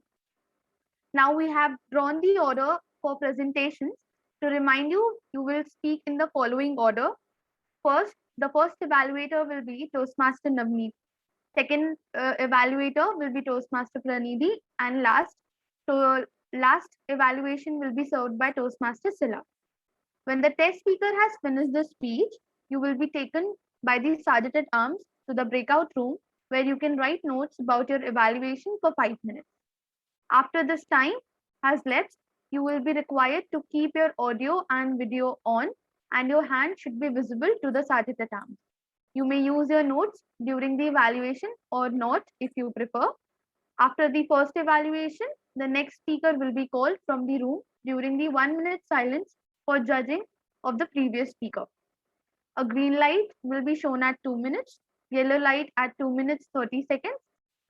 Now we have drawn the order for presentations. To remind you, you will speak in the following order. First, the first evaluator will be Toastmaster Navneet. Second evaluator will be Toastmaster Pranidhi. And last evaluation will be served by Toastmaster Sila. When the test speaker has finished the speech, you will be taken by the Sergeant at Arms to the breakout room where you can write notes about your evaluation for 5 minutes. After this time has lapsed, you will be required to keep your audio and video on and your hand should be visible to the Sergeant at Arms. You may use your notes during the evaluation or not if you prefer. After the first evaluation, the next speaker will be called from the room during the 1-minute silence for judging of the previous speaker. A green light will be shown at 2 minutes, yellow light at 2 minutes 30 seconds,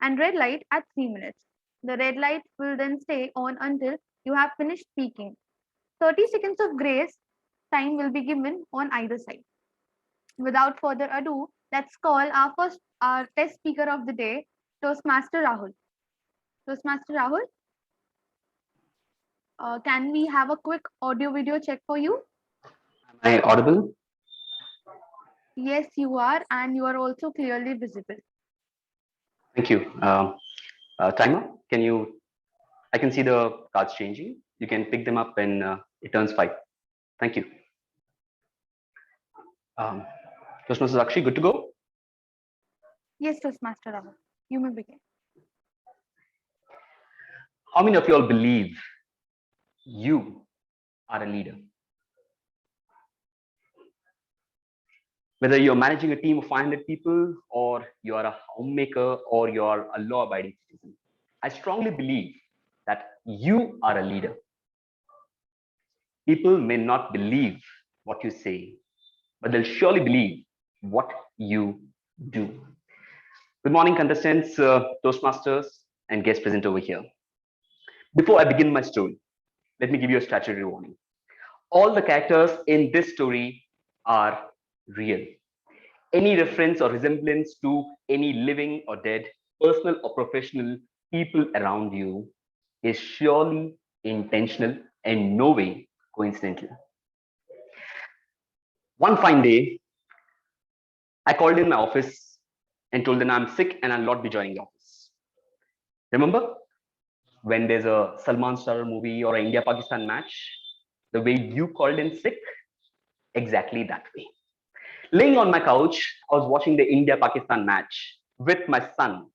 and red light at 3 minutes. The red light will then stay on until you have finished speaking. 30 seconds of grace time will be given on either side. Without further ado, let's call our test speaker of the day, Toastmaster Rahul. Toastmaster Rahul, can we have a quick audio video check for you? Am I audible? Yes, you are, and you are also clearly visible. Thank you. Timer, I can see the cards changing. You can pick them up when it turns 5. Thank you. Toastmaster Sakshi, good to go? Yes, Toastmaster Rahul, you may begin. How many of you all believe you are a leader? Whether you're managing a team of 500 people, or you're a homemaker, or you're a law-abiding citizen, I strongly believe that you are a leader. People may not believe what you say, but they'll surely believe what you do. Good morning, contestants, Toastmasters, and guest present over here. Before I begin my story, let me give you a statutory warning. All the characters in this story are real. Any reference or resemblance to any living or dead, personal or professional people around you is surely intentional and no way coincidental. One fine day, I called in my office and told them I'm sick and I'll not be joining the office. Remember when there's a Salman Star movie or an India-Pakistan match, the way you called in sick? Exactly that way. Laying on my couch, I was watching the India-Pakistan match with my son,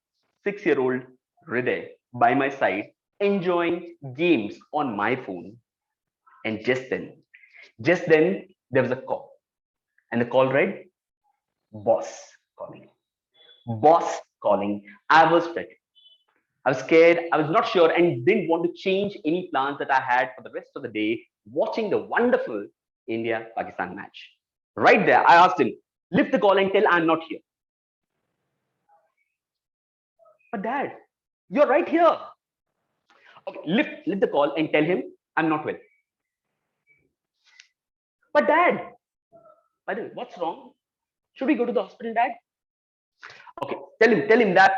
6-year-old Hriday, by my side, enjoying games on my phone. And just then, there was a call. And the call read, boss calling. Boss calling. I was ready. I was scared. I was not sure and didn't want to change any plans that I had for the rest of the day watching the wonderful India-Pakistan match. Right there, I asked him, lift the call and tell I'm not here. But Dad, you're right here. Okay, lift the call and tell him I'm not well. But dad, by the way, what's wrong? Should we go to the hospital, dad? Okay, tell him that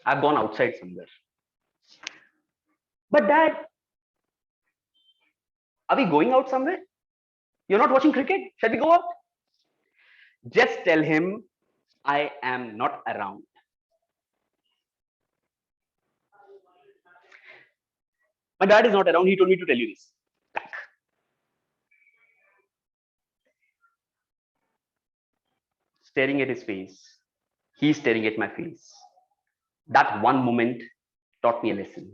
I've gone outside somewhere. But dad, are we going out somewhere? You're not watching cricket? Shall we go out? Just tell him I am not around. My dad is not around. He told me to tell you this. Staring at his face. He's staring at my face. That one moment taught me a lesson.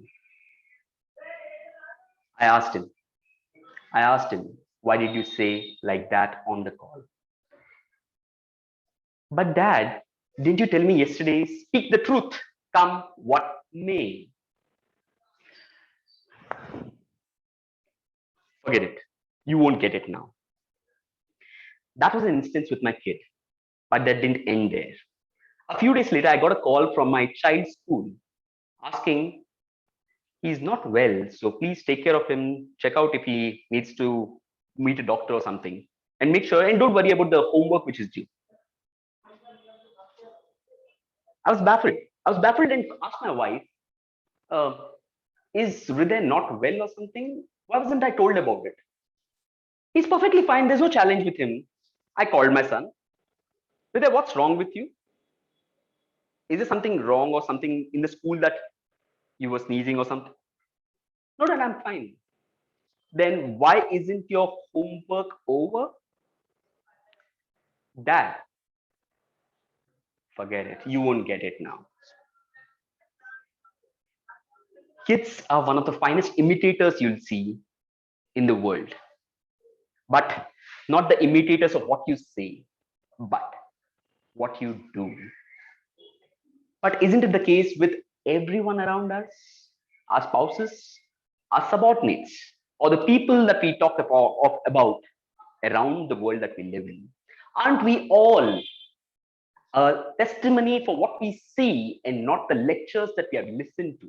I asked him, why did you say like that on the call? But dad, didn't you tell me yesterday, speak the truth, come what may? Forget it. You won't get it now. That was an instance with my kid, but that didn't end there. A few days later, I got a call from my child's school asking, he's not well, so please take care of him, check out if he needs to meet a doctor or something, and make sure, and don't worry about the homework which is due. I was baffled and asked my wife, is Hriday not well or something? Why wasn't I told about it? He's perfectly fine. There's no challenge with him. I called my son. Hriday, what's wrong with you? Is there something wrong or something in the school that you were sneezing or something? No, Dad, I'm fine. Then why isn't your homework over? Dad, forget it. You won't get it now. Kids are one of the finest imitators you'll see in the world. But not the imitators of what you say, but what you do. But isn't it the case with everyone around us? Our spouses, our subordinates, or the people that we talk about around the world that we live in? Aren't we all a testimony for what we see and not the lectures that we have listened to?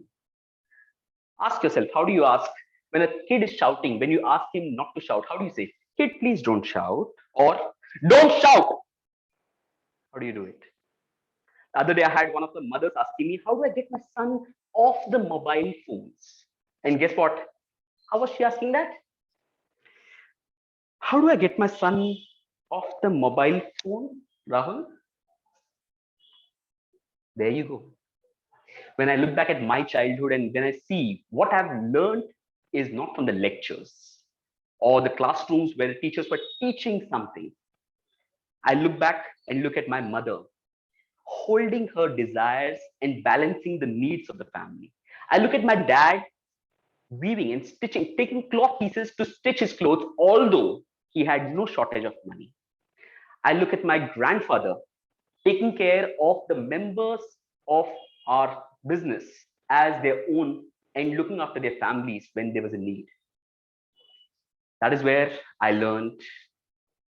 Ask yourself, how do you ask when a kid is shouting, when you ask him not to shout, how do you say, kid, please don't shout, or don't shout? How do you do it? The other day, I had one of the mothers asking me, how do I get my son off the mobile phones? And guess what? How was she asking that? How do I get my son off the mobile phone, Rahul? There you go. When I look back at my childhood and then I see what I've learned is not from the lectures or the classrooms where the teachers were teaching something. I look back and look at my mother holding her desires and balancing the needs of the family. I look at my dad weaving and stitching, taking cloth pieces to stitch his clothes, although he had no shortage of money. I look at my grandfather taking care of the members of our business as their own and looking after their families when there was a need. That is where I learned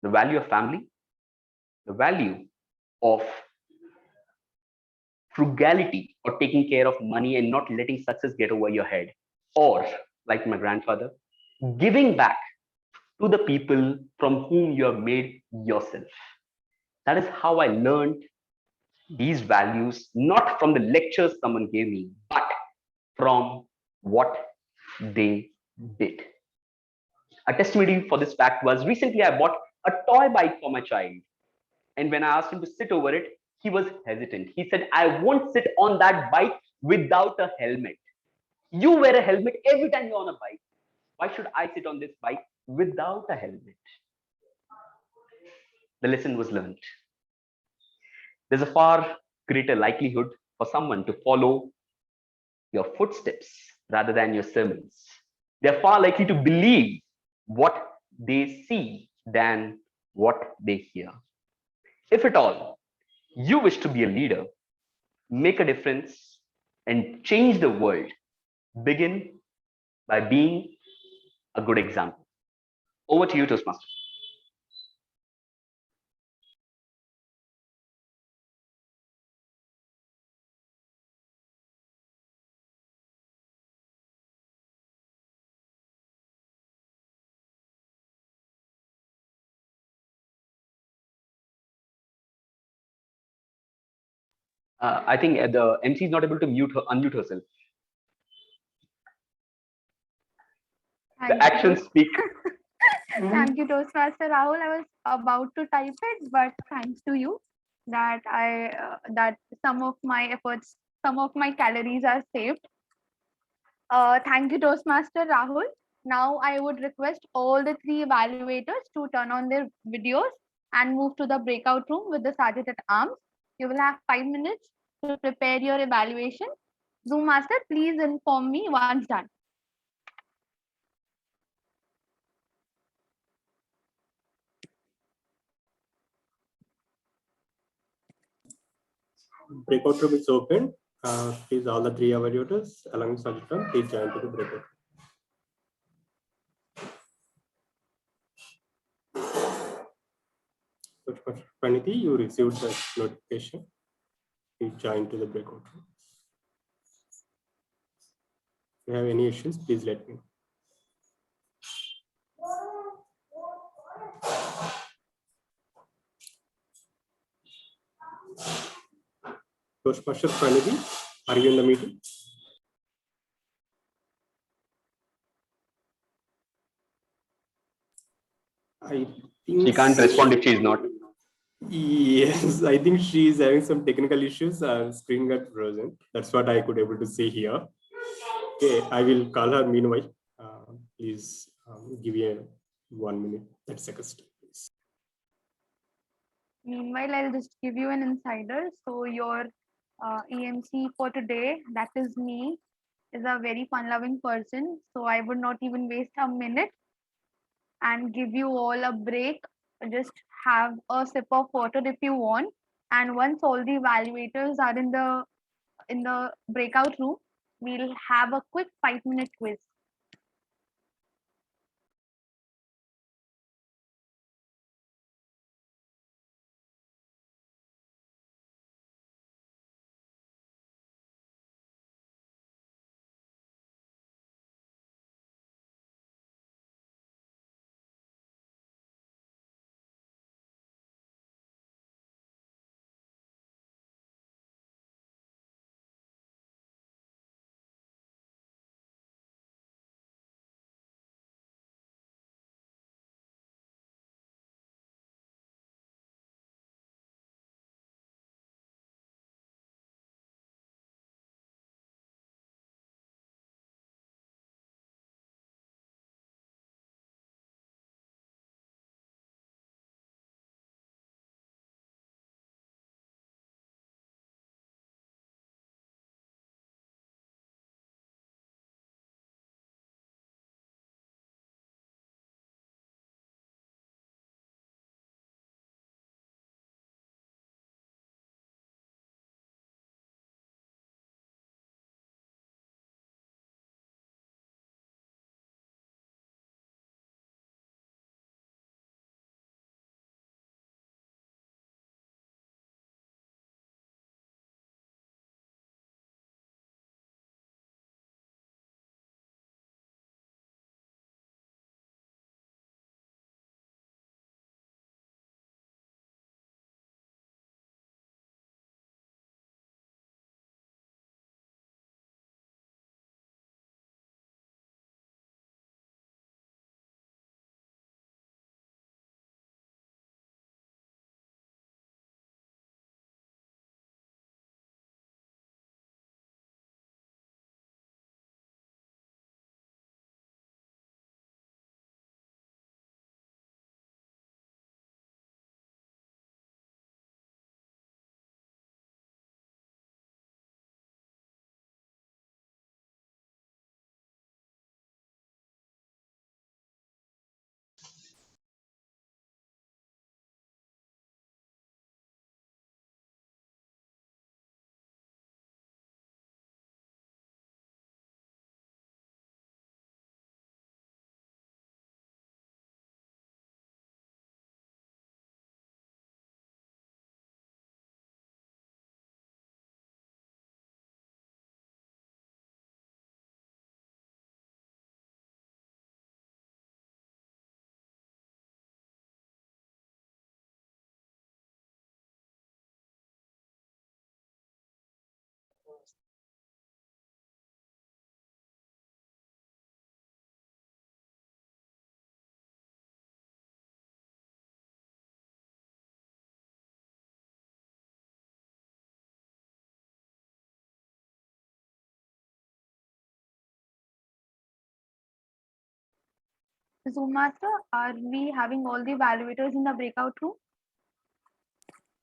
the value of family, the value of frugality or taking care of money and not letting success get over your head. Or, like my grandfather, giving back to the people from whom you have made yourself. That is how I learned these values, not from the lectures someone gave me, but from what they did. A testimony for this fact was recently I bought a toy bike for my child. And when I asked him to sit over it, he was hesitant. He said, I won't sit on that bike without a helmet. You wear a helmet every time you're on a bike. Why should I sit on this bike without a helmet? The lesson was learned. There's a far greater likelihood for someone to follow your footsteps rather than your sermons. They're far likely to believe what they see than what they hear. If at all you wish to be a leader, make a difference, and change the world, begin by being a good example. Over to you, Toastmaster. I think the MC is not able to unmute herself. The actions speak. Thank you, Toastmaster Rahul. I was about to type it, but thanks to you that that some of my efforts, some of my calories are saved. Thank you, Toastmaster Rahul. Now I would request all the three evaluators to turn on their videos and move to the breakout room with the sergeant at arms. You will have 5 minutes to prepare your evaluation. Zoom master, please inform me once done. Breakout room is open. Please, all the three evaluators along with Sajjan, please join to the breakout. Praniti, you received the notification. Please join to the breakout room. If you have any issues, please let me know. Toastmaster Praniti, are you in the meeting? I think She can't respond if she is not. Yes, I think she is having some technical issues. Her screen got frozen. That's what I could able to see here. Okay, I will call her meanwhile. Please give me 1 minute, 30 seconds. Please. Meanwhile, I'll just give you an insider. So your EMC for today, that is me, is a very fun-loving person. So I would not even waste a minute and give you all a break. Just have a sip of water if you want. And once all the evaluators are in the breakout room, we'll have a quick 5-minute quiz. Zoom Master, are we having all the evaluators in the breakout room?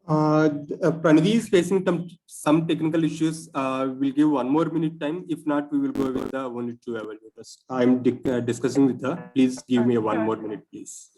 Pranidhi is facing some technical issues. We'll give 1 more minute time. If not, we will go with the only 2 evaluators. I'm discussing with her. Please give me 1 more minute, please.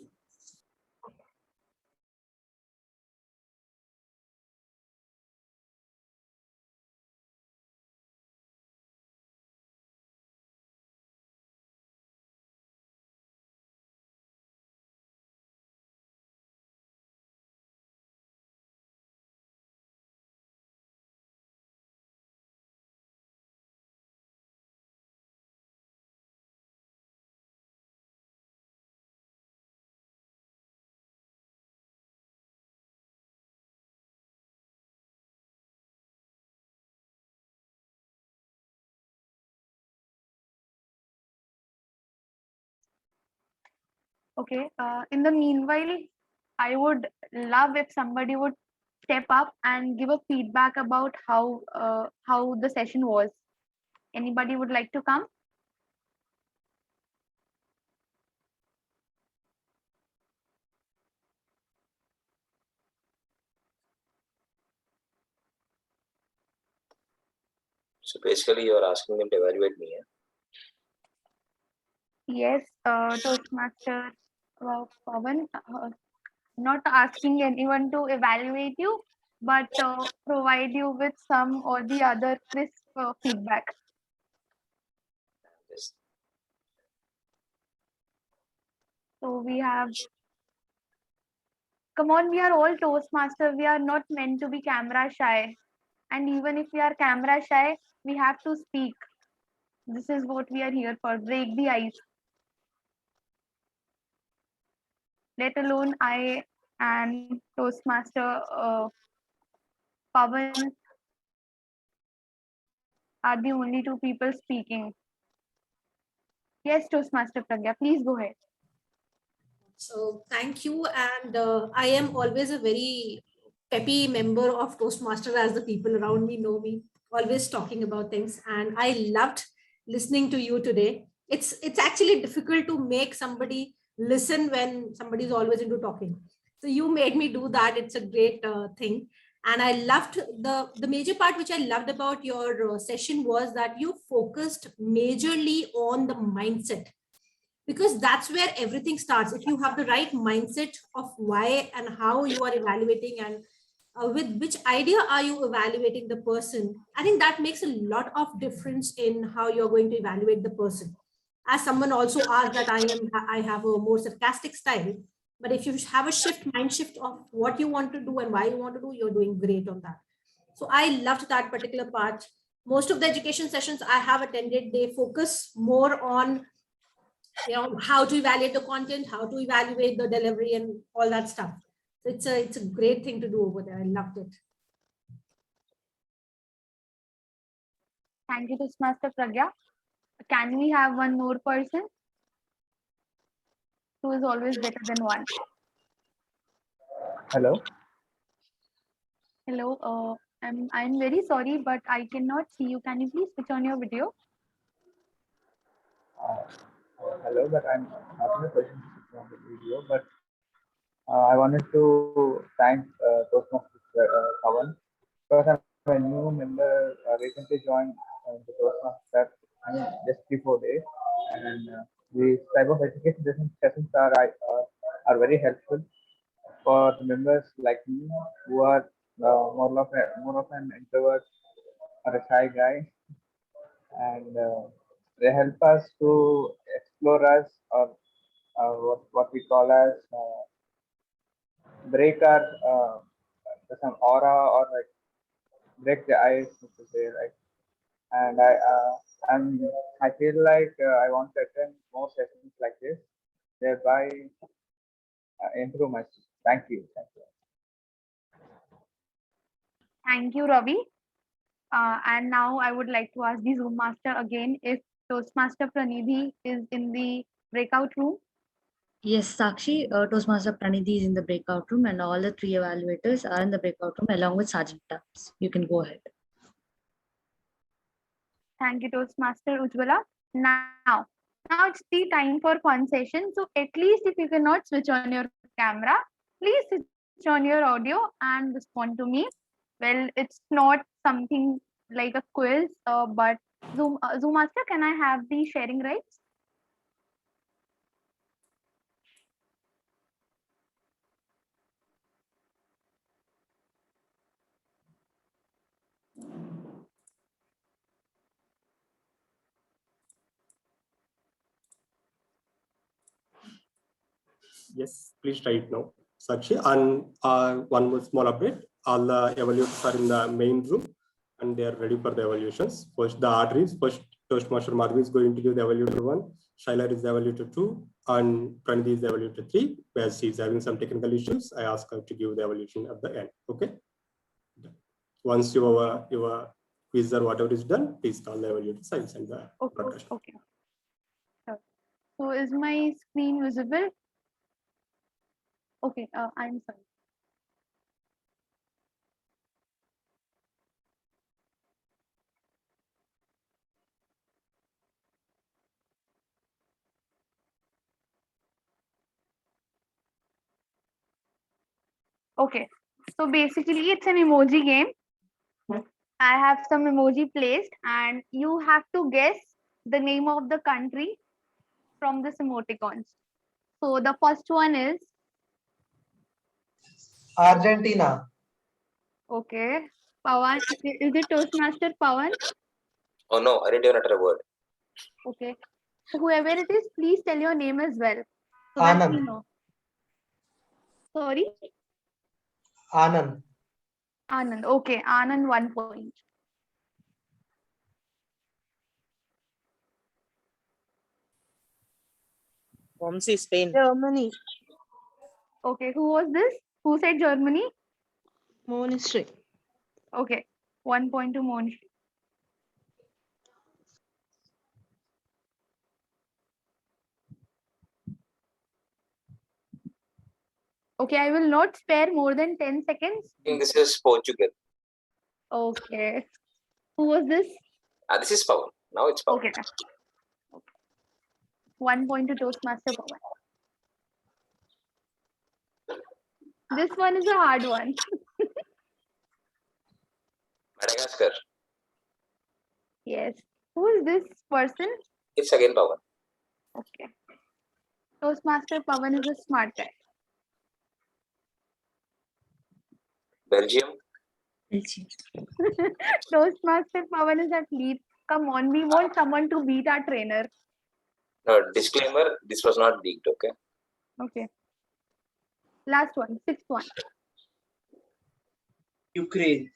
Okay. In the meanwhile, I would love if somebody would step up and give a feedback about how the session was. Anybody would like to come? So basically, you are asking them to evaluate me. Yes, Toastmaster Pavan, not asking anyone to evaluate you, but provide you with some or the other crisp feedback. Yes. So we have, come on, we are all Toastmaster. We are not meant to be camera shy. And even if we are camera shy, we have to speak. This is what we are here for, break the ice. Let alone I and Toastmaster Pavan are the only 2 people speaking. Yes, Toastmaster Pragya, please go ahead. So thank you. And I am always a very peppy member of Toastmaster, as the people around me know me, always talking about things. And I loved listening to you today. It's actually difficult to make somebody listen when somebody is always into talking. So you made me do that. It's a great thing. And I loved the major part which I loved about your session was that you focused majorly on the mindset, because that's where everything starts. If you have the right mindset of why and how you are evaluating, and with which idea are you evaluating the person, I think that makes a lot of difference in how you're going to evaluate the person. As someone also asked that I have a more sarcastic style, but if you have a mind shift of what you want to do and why you want to do, you're doing great on that. So I loved that particular part. Most of the education sessions I have attended, they focus more on how to evaluate the content, how to evaluate the delivery, and all that stuff. So it's a great thing to do over there. I loved it. Thank you, Toastmaster Pragya. Can we have one more person? 2 is always better than 1. Hello. Hello. I'm very sorry, but I cannot see you. Can you please switch on your video? Hello, but I'm not in a position to switch on the video. But I wanted to thank Toastmasters Pavan, because I'm a new member, recently joined the Toastmasters just before days, and these type of education sessions are very helpful for members like me who are more of an introvert or a shy guy, and they help us to explore us, or what we call as break our some aura, or like break the ice, to say, right? And I feel like I want to attend more sessions like this, thereby improve myself. Thank you. Thank you, Ravi. And now I would like to ask the Zoom Master again if Toastmaster Pranidhi is in the breakout room. Yes, Sakshi, Toastmaster Pranidhi is in the breakout room, and all the 3 evaluators are in the breakout room along with Sergeant Tabs. You can go ahead. Thank you, Toastmaster Ujjwala. Now, Now it's the time for fun session. So at least if you cannot switch on your camera, please switch on your audio and respond to me. Well, it's not something like a quiz, but Zoom Master, can I have the sharing rights? Yes, please try it now. Sakshi, and one more small update. All the evaluators are in the main room and they are ready for the evaluations. First, the order is first Toastmaster Madhvi is going to do the evaluator 1, Shaila is the evaluator 2, and Pranidhi is the evaluator 3. Whereas she is having some technical issues, I ask her to give the evaluation at the end. Okay. Once your quiz or whatever is done, please call the evaluator science and the broadcast. Okay. So is my screen visible? Okay, I'm sorry. Okay, so basically it's an emoji game. I have some emoji placed and you have to guess the name of the country from this emoticons. So the first one is Argentina. okay. Pavan, is it Toastmaster Pavan? Oh no, I didn't even utter a word. Okay. So whoever it is, please tell your name as well. So that we Anand. know. Sorry? Anand. Anand. Okay, Anand 1 point. Vamsi, Spain. Germany. Okay, who was this? Who said Germany? Monastery. Okay, 1 point to Monish. Okay, I will not spare more than 10 seconds. I think this is Portugal. Okay. Who was this? This is Pavan. Now it's Pavan. Okay. 1 point to Toastmaster Pavan. This one is a hard one. Madagascar. Yes. Who is this person? It's again Pavan. Okay. Toastmaster Pavan is a smart guy. Belgium. Toastmaster Pavan is athlete. Come on, we want someone to beat our trainer. No, disclaimer, this was not leaked, okay? Okay. Last one, sixth one. Ukraine.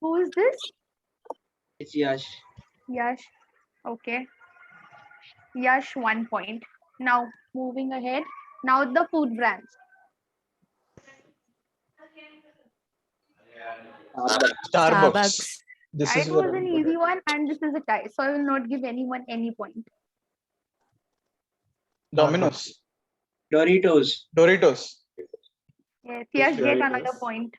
Who is this? It's Yash. Yash. Okay. Yash 1 point. Now moving ahead. Now the food brands. Starbucks. This It was an easy one and this is a tie. So I will not give anyone any point. Domino's. Doritos. Yes, yes, get another point.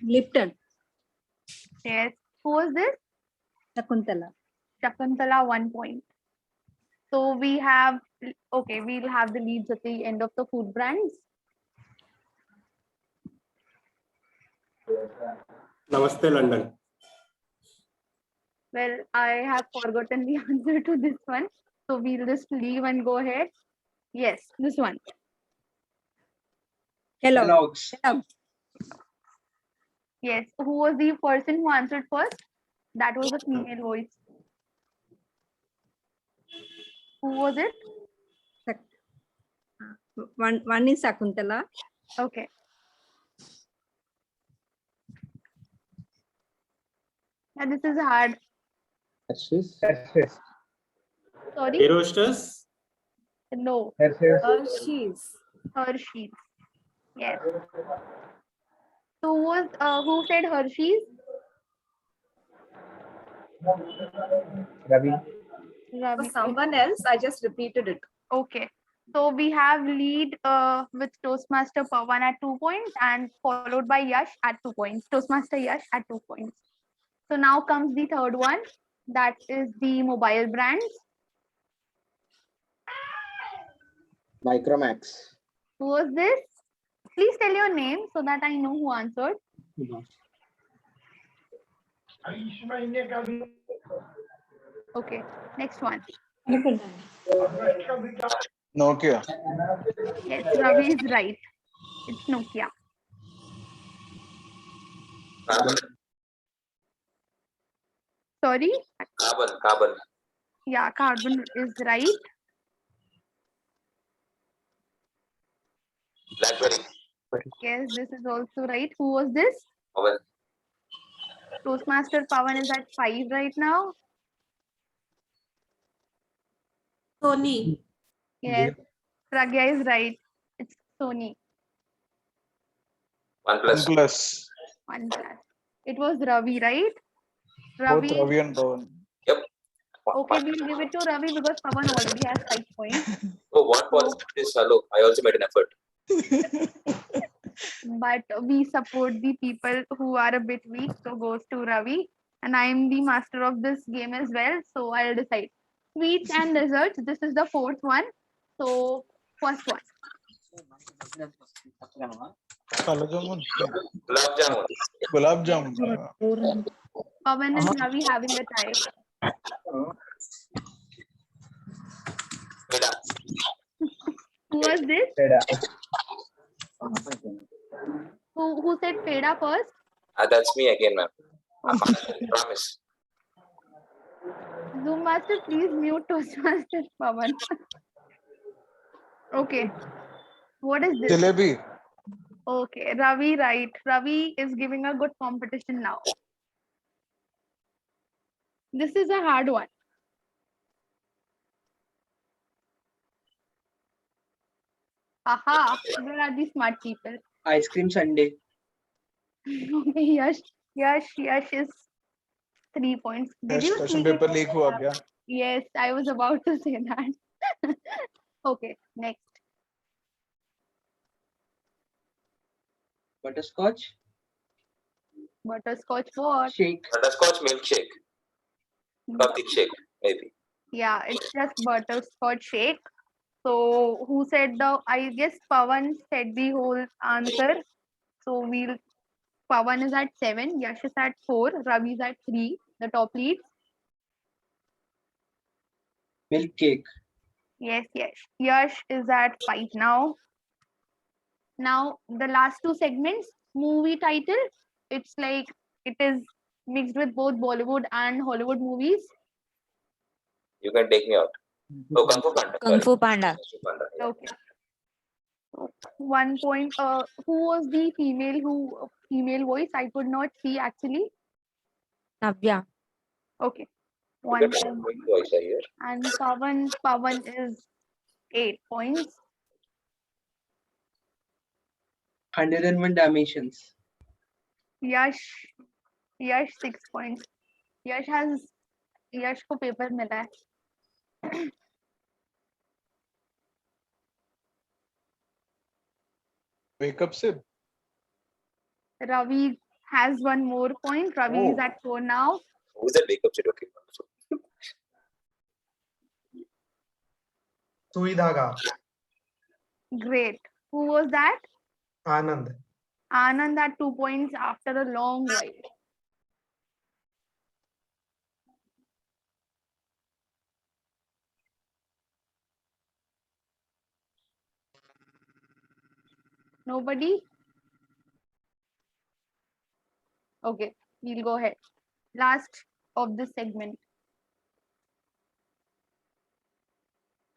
Lipton. Yes. Who was this? Shakuntala. Shakuntala 1 point. So we have, okay, we'll have the leads at the end of the food brands. Namaste, London. Well, I have forgotten the answer to this one. So we'll just leave and go ahead. Yes, this one. Kellogg's. Yes. Who was the person who answered first? That was a female voice. Who was it? One is Shakuntala. Okay. Now this is hard. Sorry? Aerosters? No. Hershey's. Hershey's. Yes. So who said Hershey's? Ravi. Ravi. Someone else. I just repeated it. Okay. So we have lead with Toastmaster Pavan at 2 points and followed by Yash at 2 points. Toastmaster Yash at 2 points. So now comes the third one, that is the mobile brands. Micromax. Who was this? Please tell your name so that I know who answered. Okay, next one. Nokia. Yes, Ravi is right. It's Nokia. Sorry? Carbon. Yeah, carbon is right. BlackBerry. Yes, this is also right. Who was this? Pavan. Toastmaster Pavan is at 5 right now. Sony. Yes, Pragya is right. It's Sony. OnePlus. OnePlus. It was Ravi, right? Both Ravi. Ravi and Pawan. Okay, we'll give it to Ravi because Pavan already has 5 points. Oh, what was this? Look, I also made an effort. But we support the people who are a bit weak, so goes to Ravi. And I am the master of this game as well, so I'll decide. Sweets and desserts. This is the fourth one. So first one. Gulab Jamun. Pavan and Ravi having a tie. Who was this? Who said Peda first? That's me again, ma'am. Promise. Zoom master, please mute Toastmaster Pavan. Okay. What is this? Jalebi. Okay, Ravi, right. Ravi is giving a good competition now. This is a hard one. Aha, where are the smart people? Ice cream sundae. Okay, Yash is 3 points. Did you Question see it? paper leak hua kya? Yes, I was about to say that. Okay, next. Butterscotch. Butterscotch what? Shake. Butterscotch milkshake. Cupcake shake, maybe. Yeah, it's just butterscotch shake. So who said the? I guess Pavan said the whole answer. So Pavan is at 7, Yash is at 4, Ravi is at 3. The top leads. Milk cake. Yes. Yash is at 5 now. Now the last two segments, movie title. It's like it is mixed with both Bollywood and Hollywood movies. You can take me out. Oh, Kung Fu Panda. Kung Fu Panda. Yeah. Okay. 1 point. Who was the female voice? I could not see actually. Navya. Okay. You 1 get point. quick voice here. And Pavan is 8 points. 101 Dalmatians. Yash 6 points. Yash को paper मिला है. Wake up Sid. Ravi has 1 more point. Ravi is at 4 now. Who's that wake up shit? Okay. Sui Dhaga. Great. Who was that? Anand. Anand at 2 points after a long while. Nobody? Okay, we'll go ahead. Last of this segment.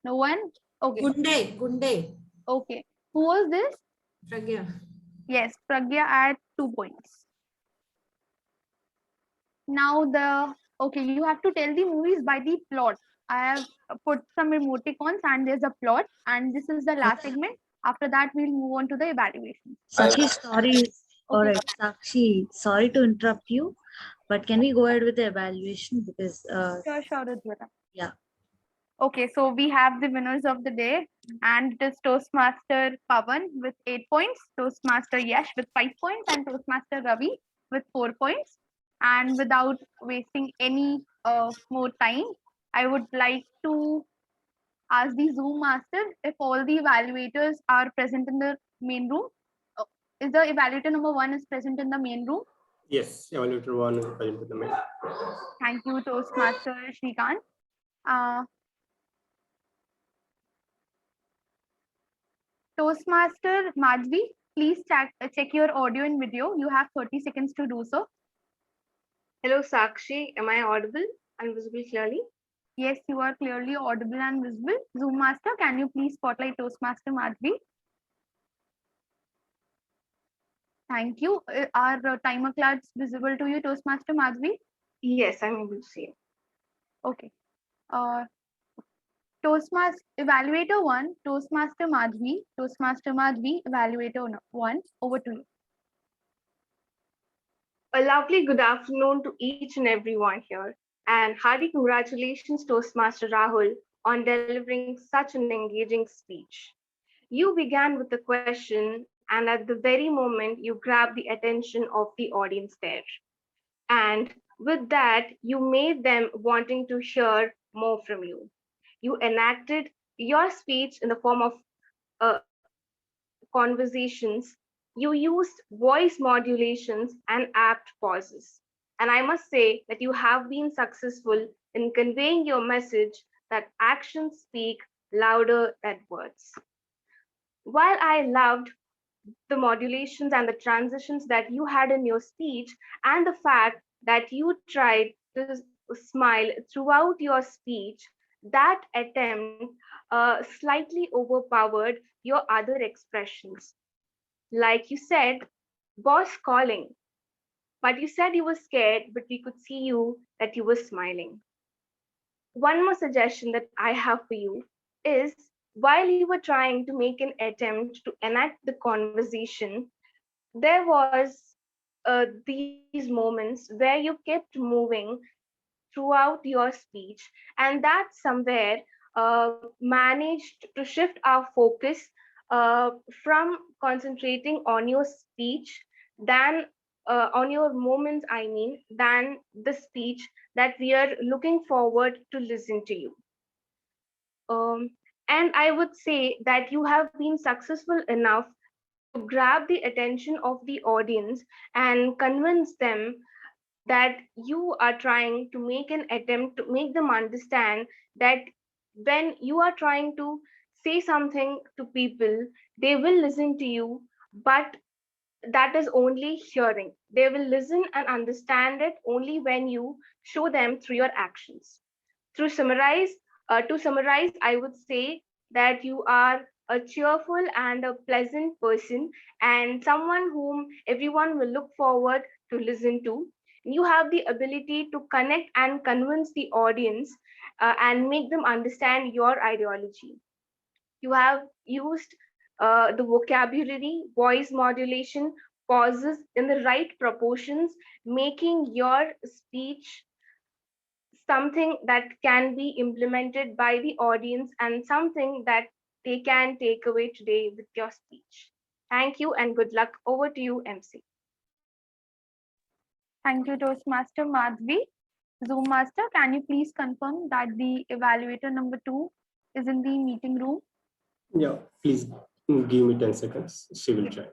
No one? Okay. Gunde. Okay. Who was this? Pragya. Yes, Pragya at 2 points. Now okay, you have to tell the movies by the plot. I have put some emoticons and there's a plot, and this is the last segment. After that, we'll move on to the evaluation. Sakshi, sorry. All right, Sakshi, sorry to interrupt you, but can we go ahead with the evaluation because Sure, Ujjwala. yeah. Okay, so we have the winners of the day, and it is Toastmaster Pavan with 8 points, Toastmaster Yash with 5 points, and Toastmaster Ravi with 4 points. And without wasting any more time, I would like to ask the Zoom master if all the evaluators are present in the main room. Is the evaluator number 1 is present in the main room? Yes, evaluator 1 is present in the main. Thank you, Toastmaster Shrikant. Toastmaster Madhvi, please check your audio and video. You have 30 seconds to do so. Hello, Sakshi. Am I audible and visible clearly? Yes, you are clearly audible and visible. Zoom Master, can you please spotlight Toastmaster Madhvi? Thank you. Are timer cards visible to you, Toastmaster Madhvi? Yes, I'm able to see. Okay. Toastmaster Evaluator 1, Toastmaster Madhvi, Evaluator 1, over to you. A lovely good afternoon to each and everyone here, and hearty congratulations, Toastmaster Rahul, on delivering such an engaging speech. You began with a question, and at the very moment, you grabbed the attention of the audience there. And with that, you made them wanting to hear more from you. You enacted your speech in the form of conversations. You used voice modulations and apt pauses. And I must say that you have been successful in conveying your message that actions speak louder than words. While I loved the modulations and the transitions that you had in your speech, and the fact that you tried to smile throughout your speech, that attempt slightly overpowered your other expressions. Like you said, boss calling, but you said you were scared, but we could see you that you were smiling. One more suggestion that I have for you is, while you were trying to make an attempt to enact the conversation, there was these moments where you kept moving throughout your speech, and that somewhere managed to shift our focus from concentrating on your speech than on your moments, I mean, than the speech that we are looking forward to listen to you. And I would say that you have been successful enough to grab the attention of the audience and convince them that you are trying to make an attempt to make them understand that when you are trying to say something to people, they will listen to you, but that is only hearing. They will listen and understand it only when you show them through your actions. To summarize, I would say that you are a cheerful and a pleasant person, and someone whom everyone will look forward to listen to. You have the ability to connect and convince the audience and make them understand your ideology. You have used the vocabulary, voice modulation, pauses in the right proportions, making your speech something that can be implemented by the audience and something that they can take away today with your speech. Thank you and good luck. Over to you, MC. Thank you, Toastmaster Madhvi. Zoom Master, can you please confirm that the evaluator number 2 is in the meeting room? Yeah, please give me 10 seconds. She will join.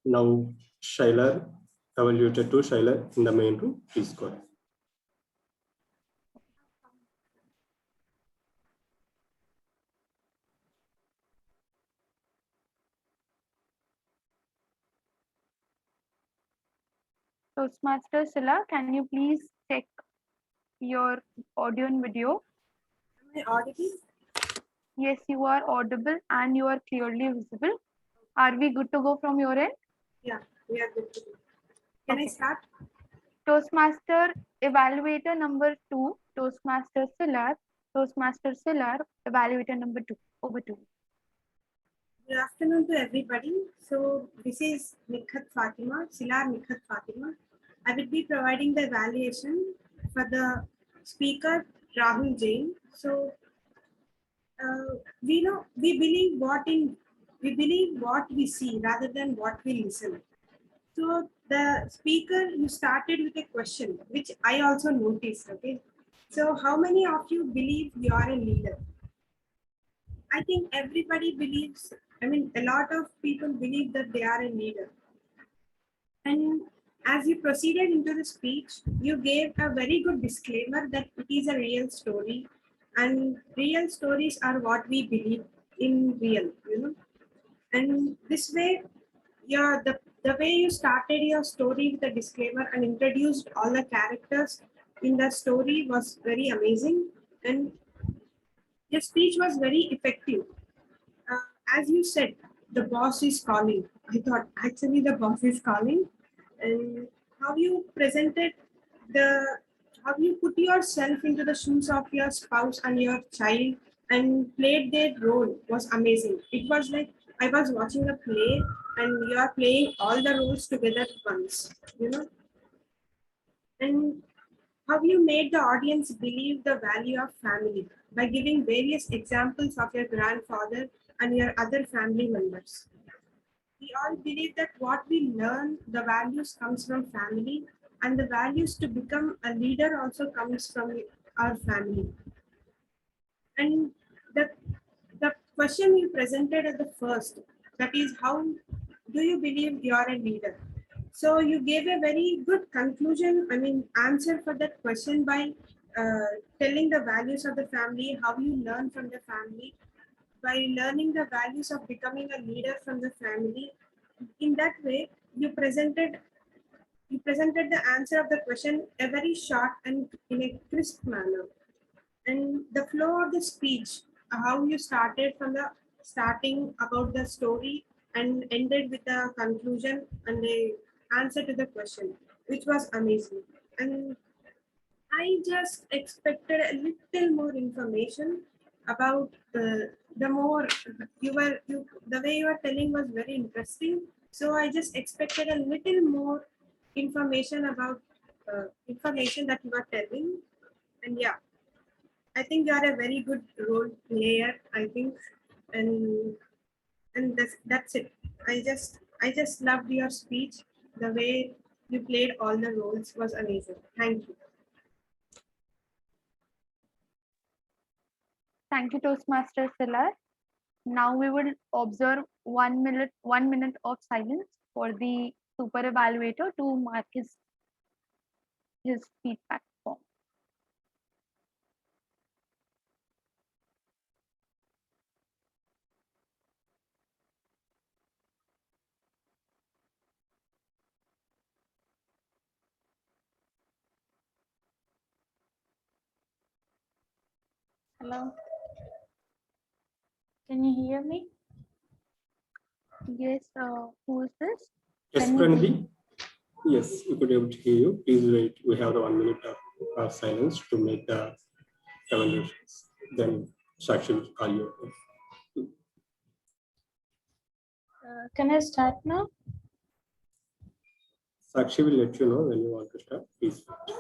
Now, Shaila, evaluator 2, Shaila, in the main room, please go ahead. Toastmaster Sila, can you please check your audio and video? Am I audible? Yes, you are audible and you are clearly visible. Are we good to go from your end? Yeah, we are good to go. Can I start? Toastmaster Evaluator number 2, Toastmaster Silar, Evaluator number 2. Over to you. Good afternoon to everybody. So this is Nikhat Fatima, Silar Nikhat Fatima. I will be providing the evaluation for the speaker Rahul Jain. So we believe what we see rather than what we listen. So the speaker, you started with a question, which I also noticed. Okay, so how many of you believe you are a leader? I think everybody believes. I mean, a lot of people believe that they are a leader. And as you proceeded into the speech, you gave a very good disclaimer that it is a real story, and real stories are what we believe in real, you know. And this way, the way you started your story with a disclaimer and introduced all the characters in the story was very amazing, and your speech was very effective. As you said, the boss is calling. I thought actually the boss is calling, and how you presented how you put yourself into the shoes of your spouse and your child and played their role was amazing. It was like I was watching a play and you are playing all the roles together at once, you know. And how you made the audience believe the value of family by giving various examples of your grandfather and your other family members. We all believe that what we learn, the values comes from family, and the values to become a leader also comes from our family. And the question you presented at the first, that is, how do you believe you are a leader? So you gave a very good conclusion, I mean, answer for that question by telling the values of the family, how you learn from the family, by learning the values of becoming a leader from the family. In that way, you presented the answer of the question a very short and in a crisp manner. And the flow of the speech, how you started from the starting about the story and ended with the conclusion and the answer to the question, which was amazing. And I just expected a little more information about the more the way you were telling was very interesting. So I just expected a little more information about information that you are telling. And yeah, I think you are a very good role player, I think. And that's it. I just loved your speech. The way you played all the roles was amazing. Thank you. Thank you, Toastmaster Silar. Now we will observe 1 minute of silence for the super evaluator to mark his feedback form. Hello. Can you hear me? Yes, who is this? Yes, Pranidhi. Yes, we could be able to hear you. Please wait. We have the 1 minute of silence to make the evaluations. Then Sakshi will call you. Can I start now? Sakshi will let you know when you want to start. Please wait.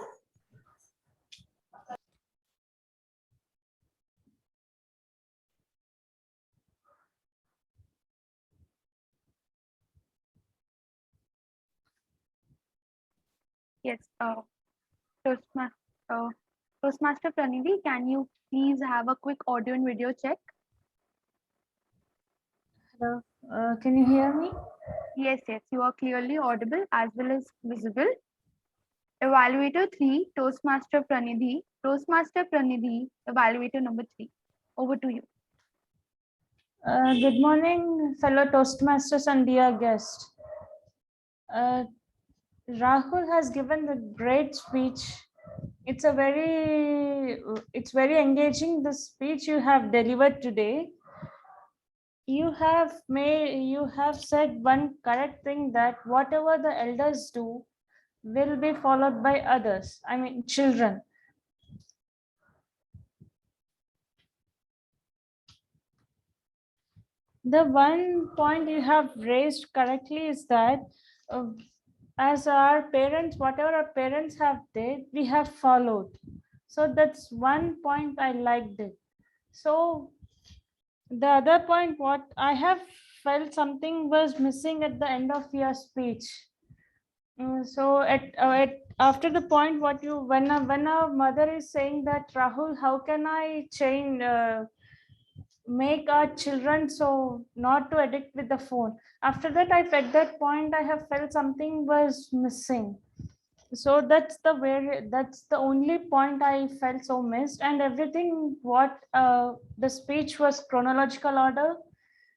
Yes, Toastmaster Pranidhi, can you please have a quick audio and video check? Hello. Can you hear me? Yes, you are clearly audible as well as visible. Evaluator 3, Toastmaster Pranidhi. Toastmaster Pranidhi, evaluator number 3. Over to you. Good morning, fellow Toastmasters and dear guest. Rahul has given a great speech. It's very engaging, the speech you have delivered today. You have said one correct thing, that whatever the elders do will be followed by others, I mean children. The one point you have raised correctly is that as our parents, whatever our parents have did, we have followed. So that's one point I liked it. So the other point, what I have felt something was missing at the end of your speech. So after the point, what you when a mother is saying that, Rahul, how can I change, make our children so not to addict with the phone? After that, at that point, I have felt something was missing. So that's the only point I felt so missed, and everything what the speech was chronological order.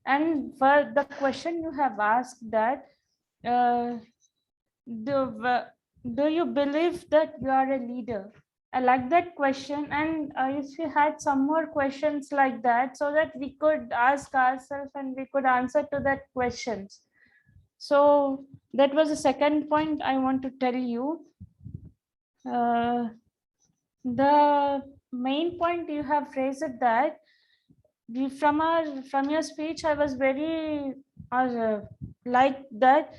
And for the question you have asked, that do you believe that you are a leader? I like that question, and if you had some more questions like that, so that we could ask ourselves and we could answer to that questions. So that was the second point I want to tell you. The main point you have raised it, that from your speech, I was very like that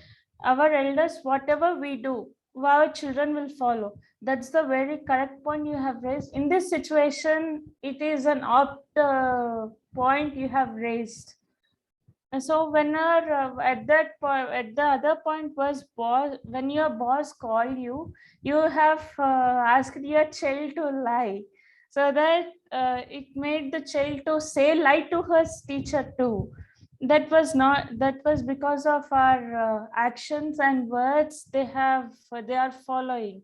our elders, whatever we do, our children will follow. That's the very correct point you have raised. In this situation, it is an opt point you have raised. And so when at the other point was boss, when your boss called you, you have asked your child to lie, so that it made the child to say lie to her teacher too. That was because of our actions and words they are following.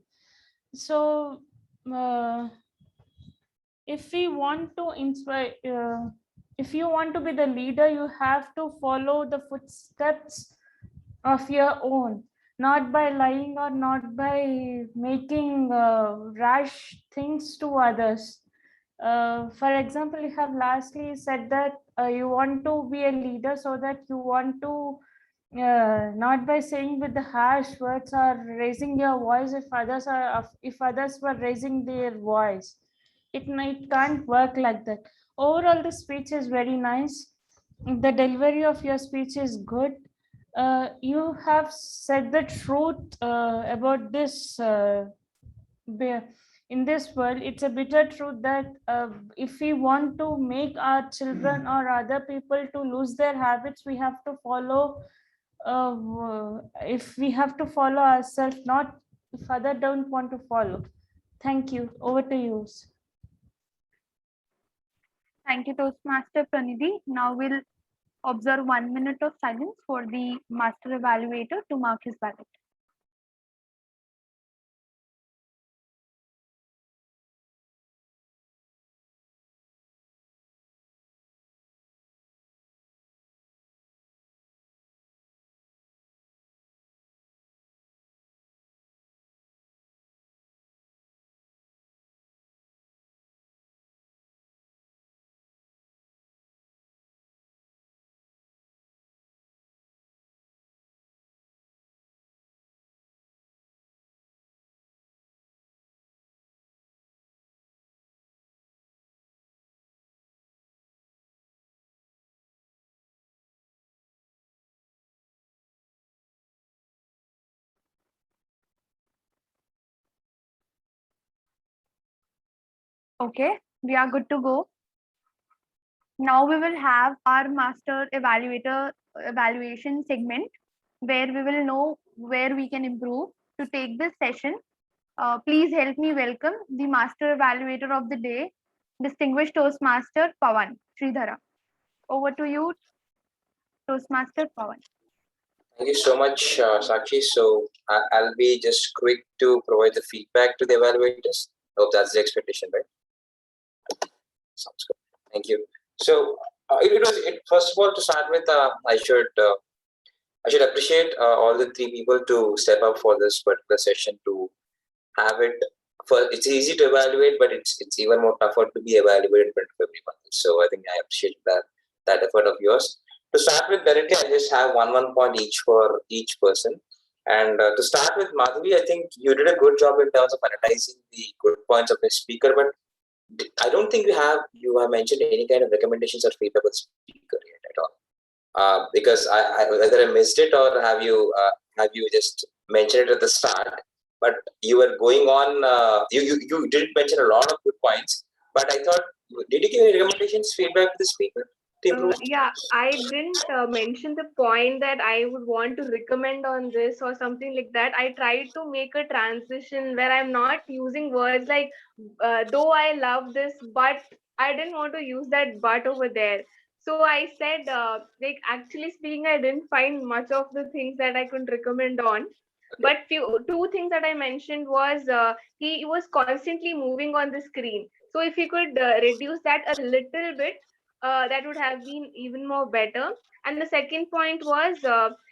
So if we want to inspire, if you want to be the leader, you have to follow the footsteps of your own, not by lying or not by making rash things to others. For example, you have lastly said that you want to be a leader, so that you want to not by saying with the harsh words or raising your voice if others were raising their voice. It can't work like that. Overall, the speech is very nice. The delivery of your speech is good. You have said the truth about this. In this world, it's a bitter truth that if we want to make our children or other people to lose their habits, we have to follow. If we have to follow ourselves, not if other don't want to follow. Thank you. Over to you. Thank you, Toastmaster Pranidhi. Now we'll observe 1 minute of silence for the master evaluator to mark his ballot. Okay, we are good to go. Now we will have our master evaluator evaluation segment, where we will know where we can improve. To take this session, please help me welcome the master evaluator of the day, distinguished Toastmaster Pavan Sreedaram. Over to you, Toastmaster Pavan. Thank you so much, Sakshi. So I'll be just quick to provide the feedback to the evaluators. Hope that's the expectation, right? Sounds good. Thank you. So first of all, to start with, I should appreciate all the three people to step up for this particular session to have it. It's easy to evaluate, but it's even more tougher to be evaluated in front of everyone. So I think I appreciate that effort of yours. To start with, directly, I just have one point each for each person. And to start with, Madhavi, I think you did a good job in terms of analyzing the good points of the speaker, but I don't think you have mentioned any kind of recommendations or feedback with the speaker yet at all. Because I whether I missed it or have you just mention it at the start, but you were going on. You did mention a lot of good points, but I thought, did you give any recommendations, feedback to the speaker to improve? Yeah, I didn't mention the point that I would want to recommend on this or something like that. I tried to make a transition where I'm not using words like, though I love this, but I didn't want to use that but over there. So I said, like, actually speaking, I didn't find much of the things that I could recommend on. But two things that I mentioned was he was constantly moving on the screen. So if he could reduce that a little bit, that would have been even more better. And the second point was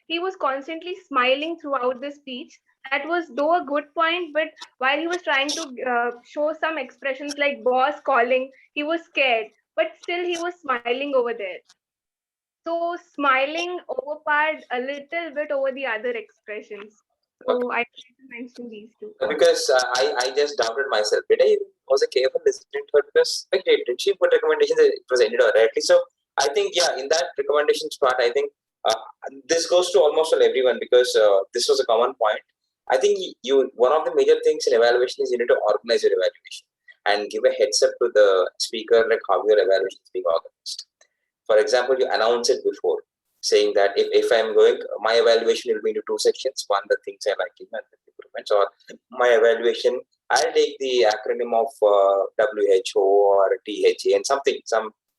he was constantly smiling throughout the speech. That was though a good point, but while he was trying to show some expressions like boss calling, he was scared, but still he was smiling over there. So smiling overpowered a little bit over the other expressions. So I tried to mention these two. Because I just doubted myself. Was I careful listening to her? Because like, did she put recommendations that it was ended already? So I think, yeah, in that recommendations part, I think this goes to almost all everyone, because this was a common point. I think one of the major things in evaluation is you need to organize your evaluation and give a heads up to the speaker, like how your evaluation is being organized. For example, you announce it before, saying that if I'm going, my evaluation will be into two sections. One, the things I like and the improvements, or my evaluation, I'll take the acronym of WHO or THA and something.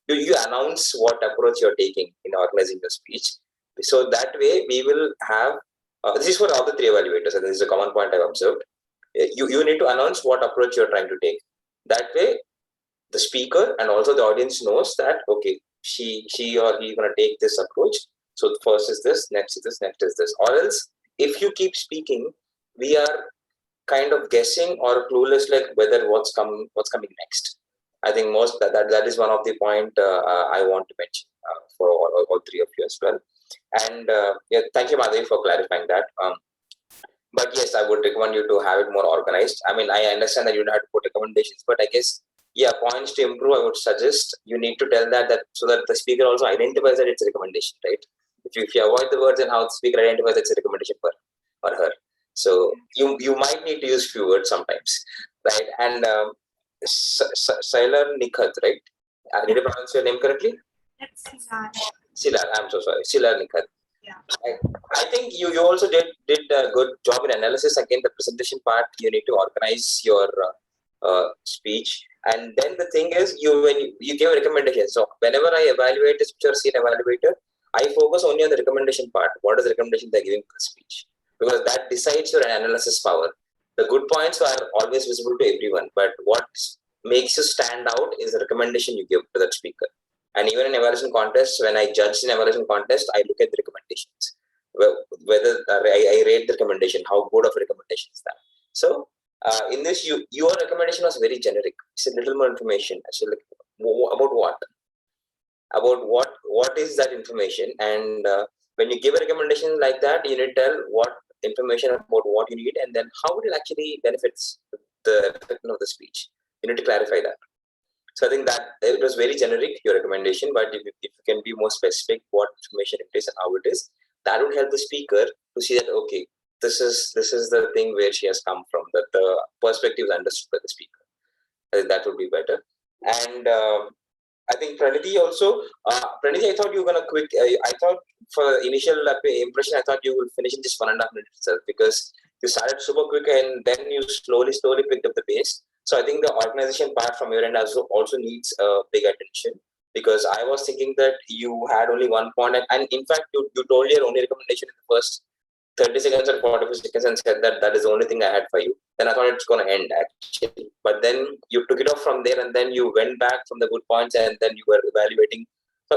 You announce what approach you're taking in organizing your speech. So that way we will have, this is for all the three evaluators, and this is a common point I've observed. You need to announce what approach you're trying to take. That way, the speaker and also the audience knows that, okay, she or he gonna take this approach. So first is this, next is this, next is this. Or else, if you keep speaking, we are kind of guessing or clueless, like whether what's coming next. I think that is one of the point I want to mention for all three of you as well. And yeah, thank you, Madhavi, for clarifying that. But yes, I would recommend you to have it more organized. I mean, I understand that you don't have to put recommendations, but I guess, yeah, points to improve, I would suggest you need to tell that so that the speaker also identifies that it's a recommendation, right? If you avoid the words and how the speaker identifies it's a recommendation for or her. So you might need to use few words sometimes, right? And Sailar Nikhat, right? I need to pronounce your name correctly? That's Silar. Silar, I'm so sorry. Silar Nikhat. Yeah. I think you also did a good job in analysis. Again, the presentation part, you need to organize your speech. And then the thing is, when you give a recommendation. So whenever I evaluate a speech or see an evaluator, I focus only on the recommendation part. What is the recommendation they're giving for the speech? Because that decides your analysis power. The good points are always visible to everyone, but what makes you stand out is the recommendation you give to that speaker. And even in evaluation contests, when I judge in evaluation contest, I look at the recommendations. Whether I rate the recommendation, how good of a recommendation is that. So in this, your recommendation was very generic. It's a little more information. So like, about what? About what is that information? And when you give a recommendation like that, you need to tell what information about what you need, and then how it actually benefits the effect of the speech. You need to clarify that. So I think that it was very generic, your recommendation, but if you can be more specific what information it is and how it is, that would help the speaker to see that, okay, this is the thing where she has come from, that the perspective is understood by the speaker. I think that would be better. And I think Praniti also, Praniti, I thought you were going to I thought for initial impression, I thought you would finish in just 1.5 minutes itself, because you started super quick and then you slowly picked up the pace. So I think the organization part from your end also needs big attention, because I was thinking that you had only one point, and in fact, you told your only recommendation in the first 30 seconds or 45 seconds and said that is the only thing I had for you. Then I thought it's going to end actually. But then you took it off from there, and then you went back from the good points, and then you were evaluating.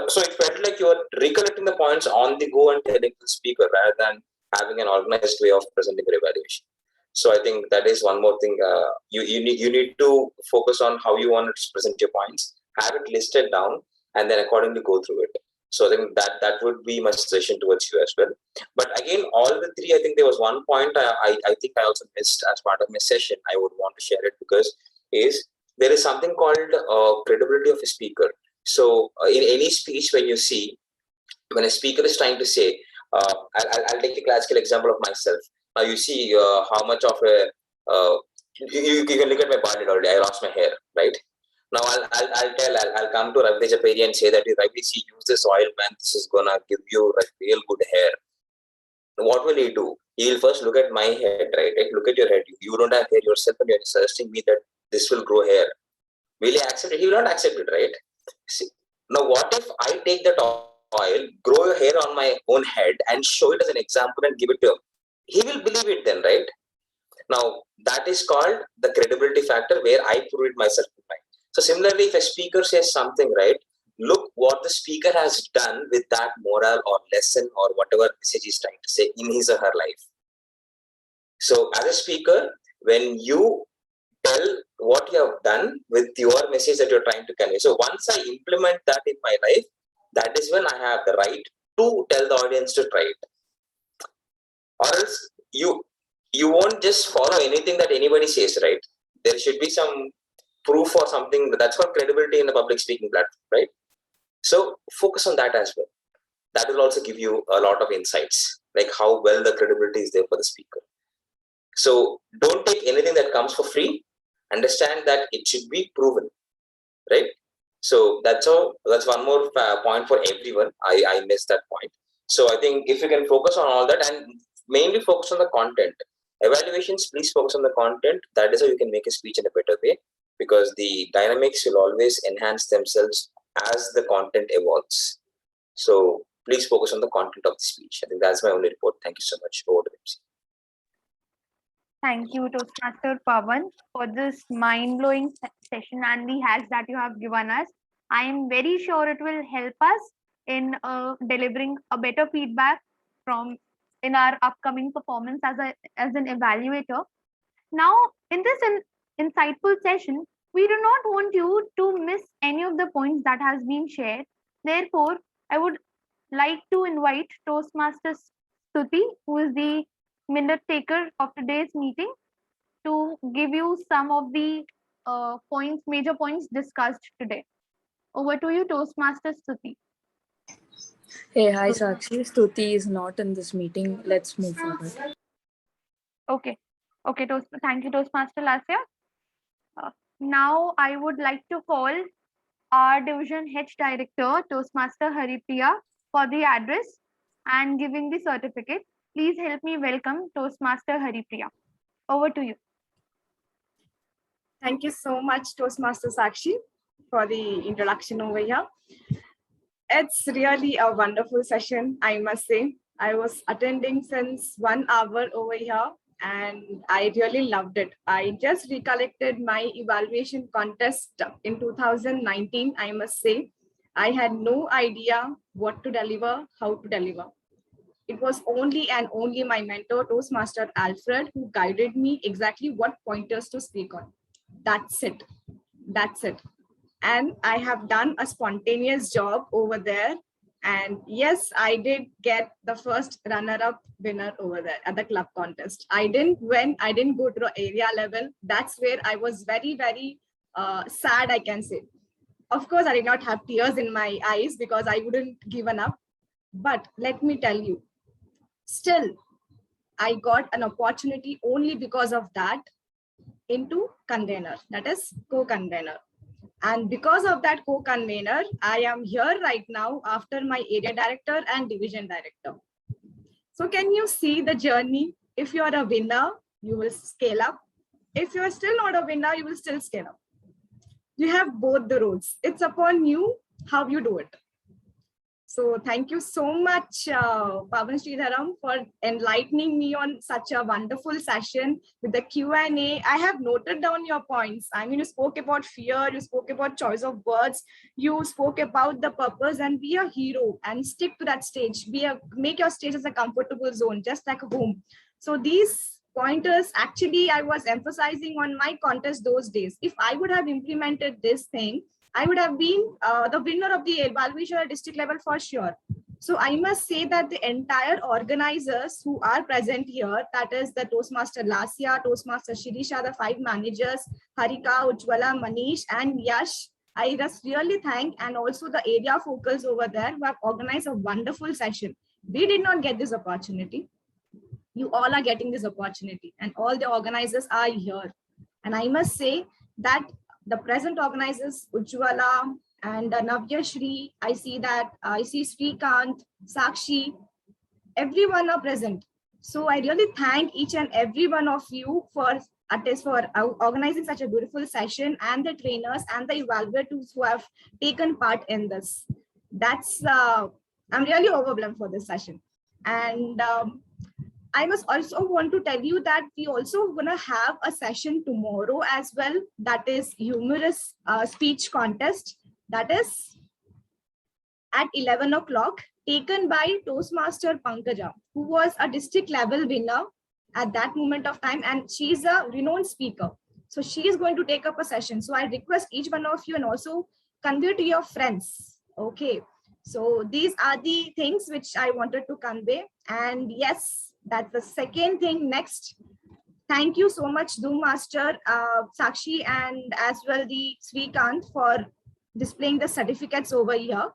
So it felt like you were recollecting the points on the go and telling the speaker rather than having an organized way of presenting your evaluation. So I think that is one more thing. You need to focus on how you want to present your points, have it listed down, and then accordingly go through it. So I think that would be my suggestion towards you as well. But again, all the three, I think there was one point I think I also missed as part of my session. I would want to share it, because there is something called credibility of a speaker. So in any speech, when you see, when a speaker is trying to say, I'll take a classical example of myself. Now you see how much of a you can look at my body already. I lost my hair, right? Now I'll come to Ravi Japeri and say that Ravi, see, use this oil, man. This is gonna give you like real good hair. What will he do? He will first look at my head, right? Look at your head. You don't have hair yourself, and you're suggesting me that this will grow hair. Will he accept it? He will not accept it, right? See, now what if I take that oil, grow your hair on my own head, and show it as an example and give it to him? He will believe it then, right? Now that is called the credibility factor, where I prove it myself. Right? So similarly, if a speaker says something, right, look what the speaker has done with that moral or lesson or whatever message he's trying to say in his or her life. So as a speaker, when you tell what you have done with your message that you're trying to convey. So once I implement that in my life, that is when I have the right to tell the audience to try it. Or else you won't just follow anything that anybody says, right? There should be some proof or something. That's called credibility in the public speaking platform, right? So focus on that as well. That will also give you a lot of insights, like how well the credibility is there for the speaker. So don't take anything that comes for free. Understand that it should be proven, right? So that's all. That's one more point for everyone. I missed that point. So I think if you can focus on all that and mainly focus on the content. Evaluations, please focus on the content. That is how you can make a speech in a better way, because the dynamics will always enhance themselves as the content evolves. So please focus on the content of the speech. I think that's my only report. Thank you so much. Over to MC. Thank you, Toastmaster Pavan, for this mind-blowing session and the hacks that you have given us. I am very sure it will help us in delivering a better feedback in our upcoming performance as an evaluator. Now, in this insightful session, we do not want you to miss any of the points that has been shared. Therefore, I would like to invite Toastmaster Stuti, who is the minute taker of today's meeting, to give you some of the major points discussed today. Over to you, Toastmaster Stuti. Hey, hi Sakshi. Stuti is not in this meeting. Let's move forward. Okay. Thank you, Toastmaster Lasya. Now I would like to call our Division Head Director, Toastmaster Haripriya, for the address and giving the certificate. Please help me welcome Toastmaster Haripriya. Over to you. Thank you so much, Toastmaster Sakshi, for the introduction over here. It's really a wonderful session, I must say. I was attending since 1 hour over here and I really loved it. I just recollected my evaluation contest in 2019, I must say. I had no idea what to deliver, how to deliver. It was only and only my mentor, Toastmaster Alfred, who guided me exactly what pointers to speak on. That's it. That's it. And I have done a spontaneous job over there. And yes, I did get the first runner-up winner over there at the club contest. I didn't win. I didn't go to the area level. That's where I was very, very sad, I can say. Of course, I did not have tears in my eyes because I wouldn't given up. But let me tell you, still, I got an opportunity only because of that into convener, that is co-convener. And because of that co-convener, I am here right now after my area director and division director. So can you see the journey? If you are a winner, you will scale up. If you are still not a winner, you will still scale up. You have both the roads. It's upon you how you do it. So thank you so much, Pavan Sreedaram, for enlightening me on such a wonderful session with the Q&A. I have noted down your points. I mean, you spoke about fear, you spoke about choice of words, you spoke about the purpose, and be a hero and stick to that stage. Make your stage as a comfortable zone, just like a home. So these pointers, actually, I was emphasizing on my contest those days. If I would have implemented this thing, I would have been the winner of the evaluation at district level for sure. So I must say that the entire organizers who are present here, that is the Toastmaster Lasya, Toastmaster Shirisha, the 5 managers, Harika, Ujjwala, Manish, and Yash, I just really thank, and also the area focals over there who have organized a wonderful session. We did not get this opportunity. You all are getting this opportunity and all the organizers are here. And I must say that the present organizers, Ujjwala and Navya Shri, I see Srikant, Sakshi, everyone are present. So I really thank each and every one of you for organizing such a beautiful session, and the trainers and the evaluators who have taken part in this. That's I'm really overwhelmed for this session. And I must also want to tell you that we also gonna have a session tomorrow as well. That is humorous speech contest. That is at 11 o'clock, taken by Toastmaster Pankaja, who was a district level winner at that moment of time, and she's a renowned speaker. So she is going to take up a session. So I request each one of you and also convey to your friends. Okay. So these are the things which I wanted to convey. And yes, that's the second thing. Next, thank you so much, Doom Master, Sakshi, and as well the Srikant for displaying the certificates over here.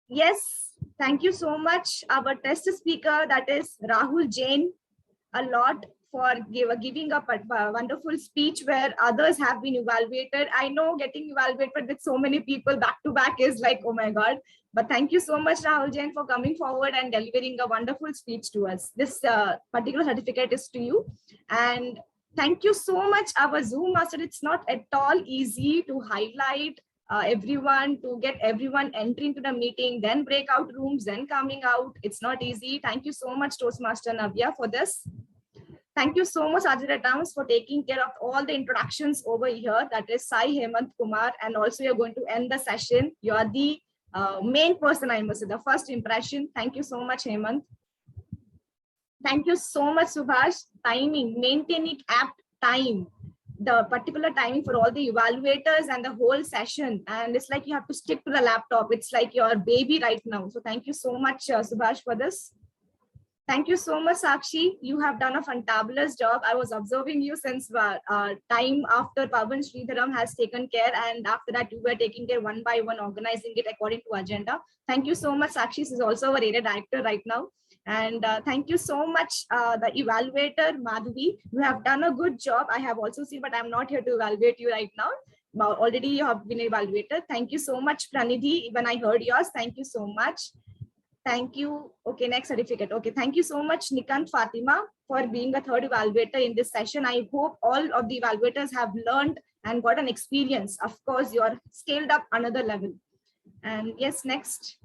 Yes, thank you so much, our test speaker, that is Rahul Jain, a lot for giving a wonderful speech where others have been evaluated. I know getting evaluated with so many people back to back is like, oh my God. But thank you so much, Rahul Jain, for coming forward and delivering a wonderful speech to us. This particular certificate is to you. And thank you so much, our Zoom master. It's not at all easy to highlight everyone, to get everyone entering to the meeting, then breakout rooms, then coming out. It's not easy. Thank you so much, Toastmaster Navya, for this. Thank you so much, Ajit Towns, for taking care of all the introductions over here. That is Sai Hemant Kumar. And also you're going to end the session. You are the main person, I must say, the first impression. Thank you so much, Hemant. Thank you so much, Subhash. Timing, maintaining apt time, the particular timing for all the evaluators and the whole session. And it's like you have to stick to the laptop. It's like your baby right now. So thank you so much, Subhash, for this. Thank you so much, Sakshi. You have done a fantabulous job. I was observing you since time after Pavan Sreedaram has taken care, and after that you were taking care one by one, organizing it according to agenda. Thank you so much, Sakshi. She's also our area director right now. And thank you so much, the evaluator, Madhavi. You have done a good job. I have also seen, but I'm not here to evaluate you right now. Already you have been evaluated. Thank you so much, Pranidhi. When I heard yours, thank you so much. Thank you. Okay, next certificate. Okay, thank you so much, Nikant Fatima, for being a third evaluator in this session. I hope all of the evaluators have learned and got an experience. Of course, you're scaled up another level. And yes, next.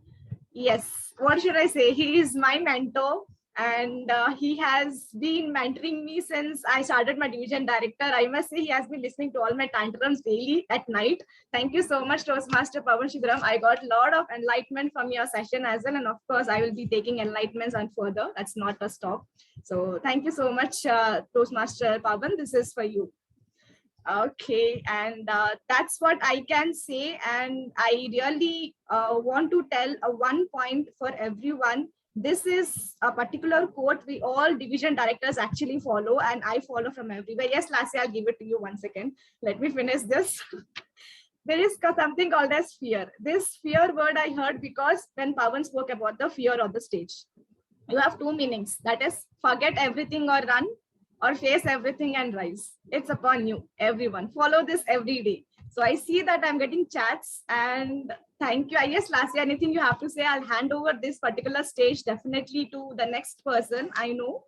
Yes, what should I say? He is my mentor, and he has been mentoring me since I started my division director. I must say he has been listening to all my tantrums daily at night. Thank you so much, Toastmaster Pavan Sreedaram. I got a lot of enlightenment from your session as well. And of course, I will be taking enlightenments and further. That's not a stop. So thank you so much, Toastmaster Pavan. This is for you. Okay, and that's what I can say. And I really want to tell one point for everyone. This is a particular quote we all division directors actually follow, and I follow from everywhere. Yes, Lassie, I'll give it to you 1 second. Let me finish this. There is something called as fear. This fear word I heard because when Pavan spoke about the fear of the stage. You have two meanings. That is, forget everything or run, or face everything and rise. It's upon you, everyone. Follow this every day. So I see that I'm getting chats, and thank you. I guess, Lassie, anything you have to say, I'll hand over this particular stage definitely to the next person. I know.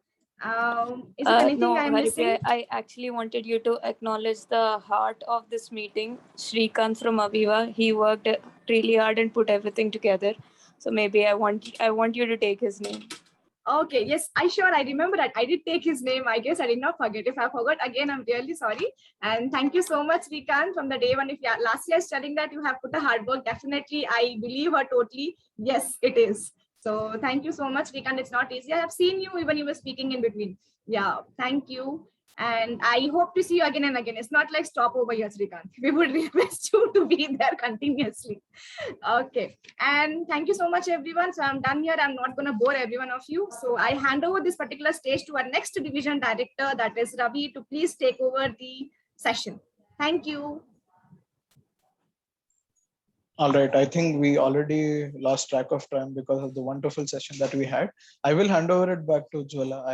Is there anything No, I'm missing? I actually wanted you to acknowledge the heart of this meeting, Srikant from Aviva. He worked really hard and put everything together. So maybe I want you to take his name. Okay, yes, I remember that. I did take his name. I guess I did not forget. If I forgot again, I'm really sorry. And thank you so much, Srikant, from the day when, if last year studying that you have put a hard work, definitely, I believe her totally. Yes, it is. So thank you so much, Srikant. It's not easy. I have seen you even you were speaking in between. Yeah, thank you. And I hope to see you again and again. It's not like stop over here, Srikant. We would request you to be there continuously. Okay. And thank you so much, everyone. So I'm done here. I'm not going to bore every one of you. So I hand over this particular stage to our next division director, that is Ravi, to please take over the session. Thank you. All right, I think we already lost track of time because of the wonderful session that we had. I will hand over it back to Jwala.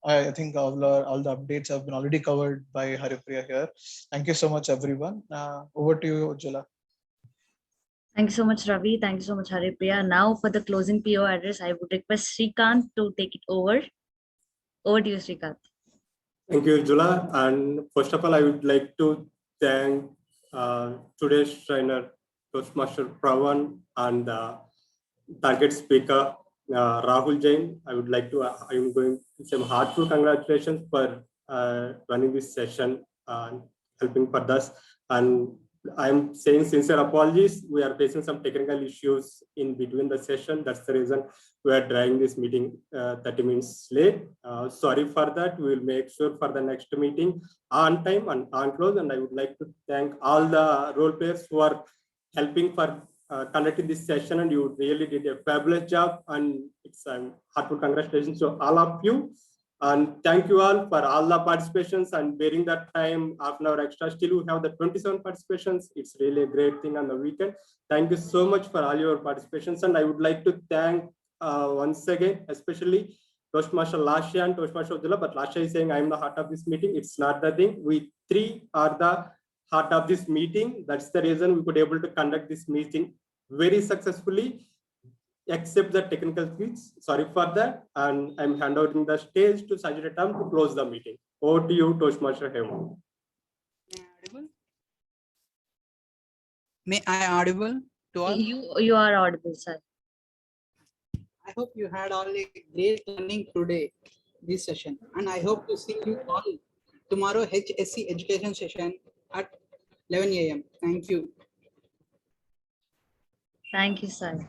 I think all the updates have been already covered by Haripriya here. Thank you so much, everyone. Over to you, Jwala. Thank you so much, Ravi. Thank you so much, Haripriya. Now for the closing PO address, I would request Srikant to take it over. Over to you, Srikant. Thank you, Jula. And first of all, I would like to thank today's trainer, Toastmaster Pavan, and target speaker, Rahul Jain. I would like to, I'm going to say heartfelt congratulations for running this session and helping for us. And I'm saying sincere apologies. We are facing some technical issues in between the session. That's the reason we are dragging this meeting 30 minutes late. Sorry for that. We will make sure for the next meeting on time and on close. And I would like to thank all the role players who are helping for conducting this session, and you really did a fabulous job. And it's heartfelt congratulations to all of you. And thank you all for all the participations and bearing that time, half an hour extra. Still, we have the 27 participations. It's really a great thing on the weekend. Thank you so much for all your participations. And I would like to thank once again, especially Toastmaster Lasha and Toastmaster Udula. But Lasha is saying, I'm the heart of this meeting. It's not the thing. We three are the heart of this meeting. That's the reason we could able to conduct this meeting very successfully, except the technical glitch. Sorry for that. And I'm handing the stage to Sreedaram to close the meeting. Over to you, Toastmaster Rahul. May I audible to all? You are audible, sir. I hope you had all a great learning today, this session. And I hope to see you all tomorrow HSC education session at 11 a.m. Thank you. Thank you, sir.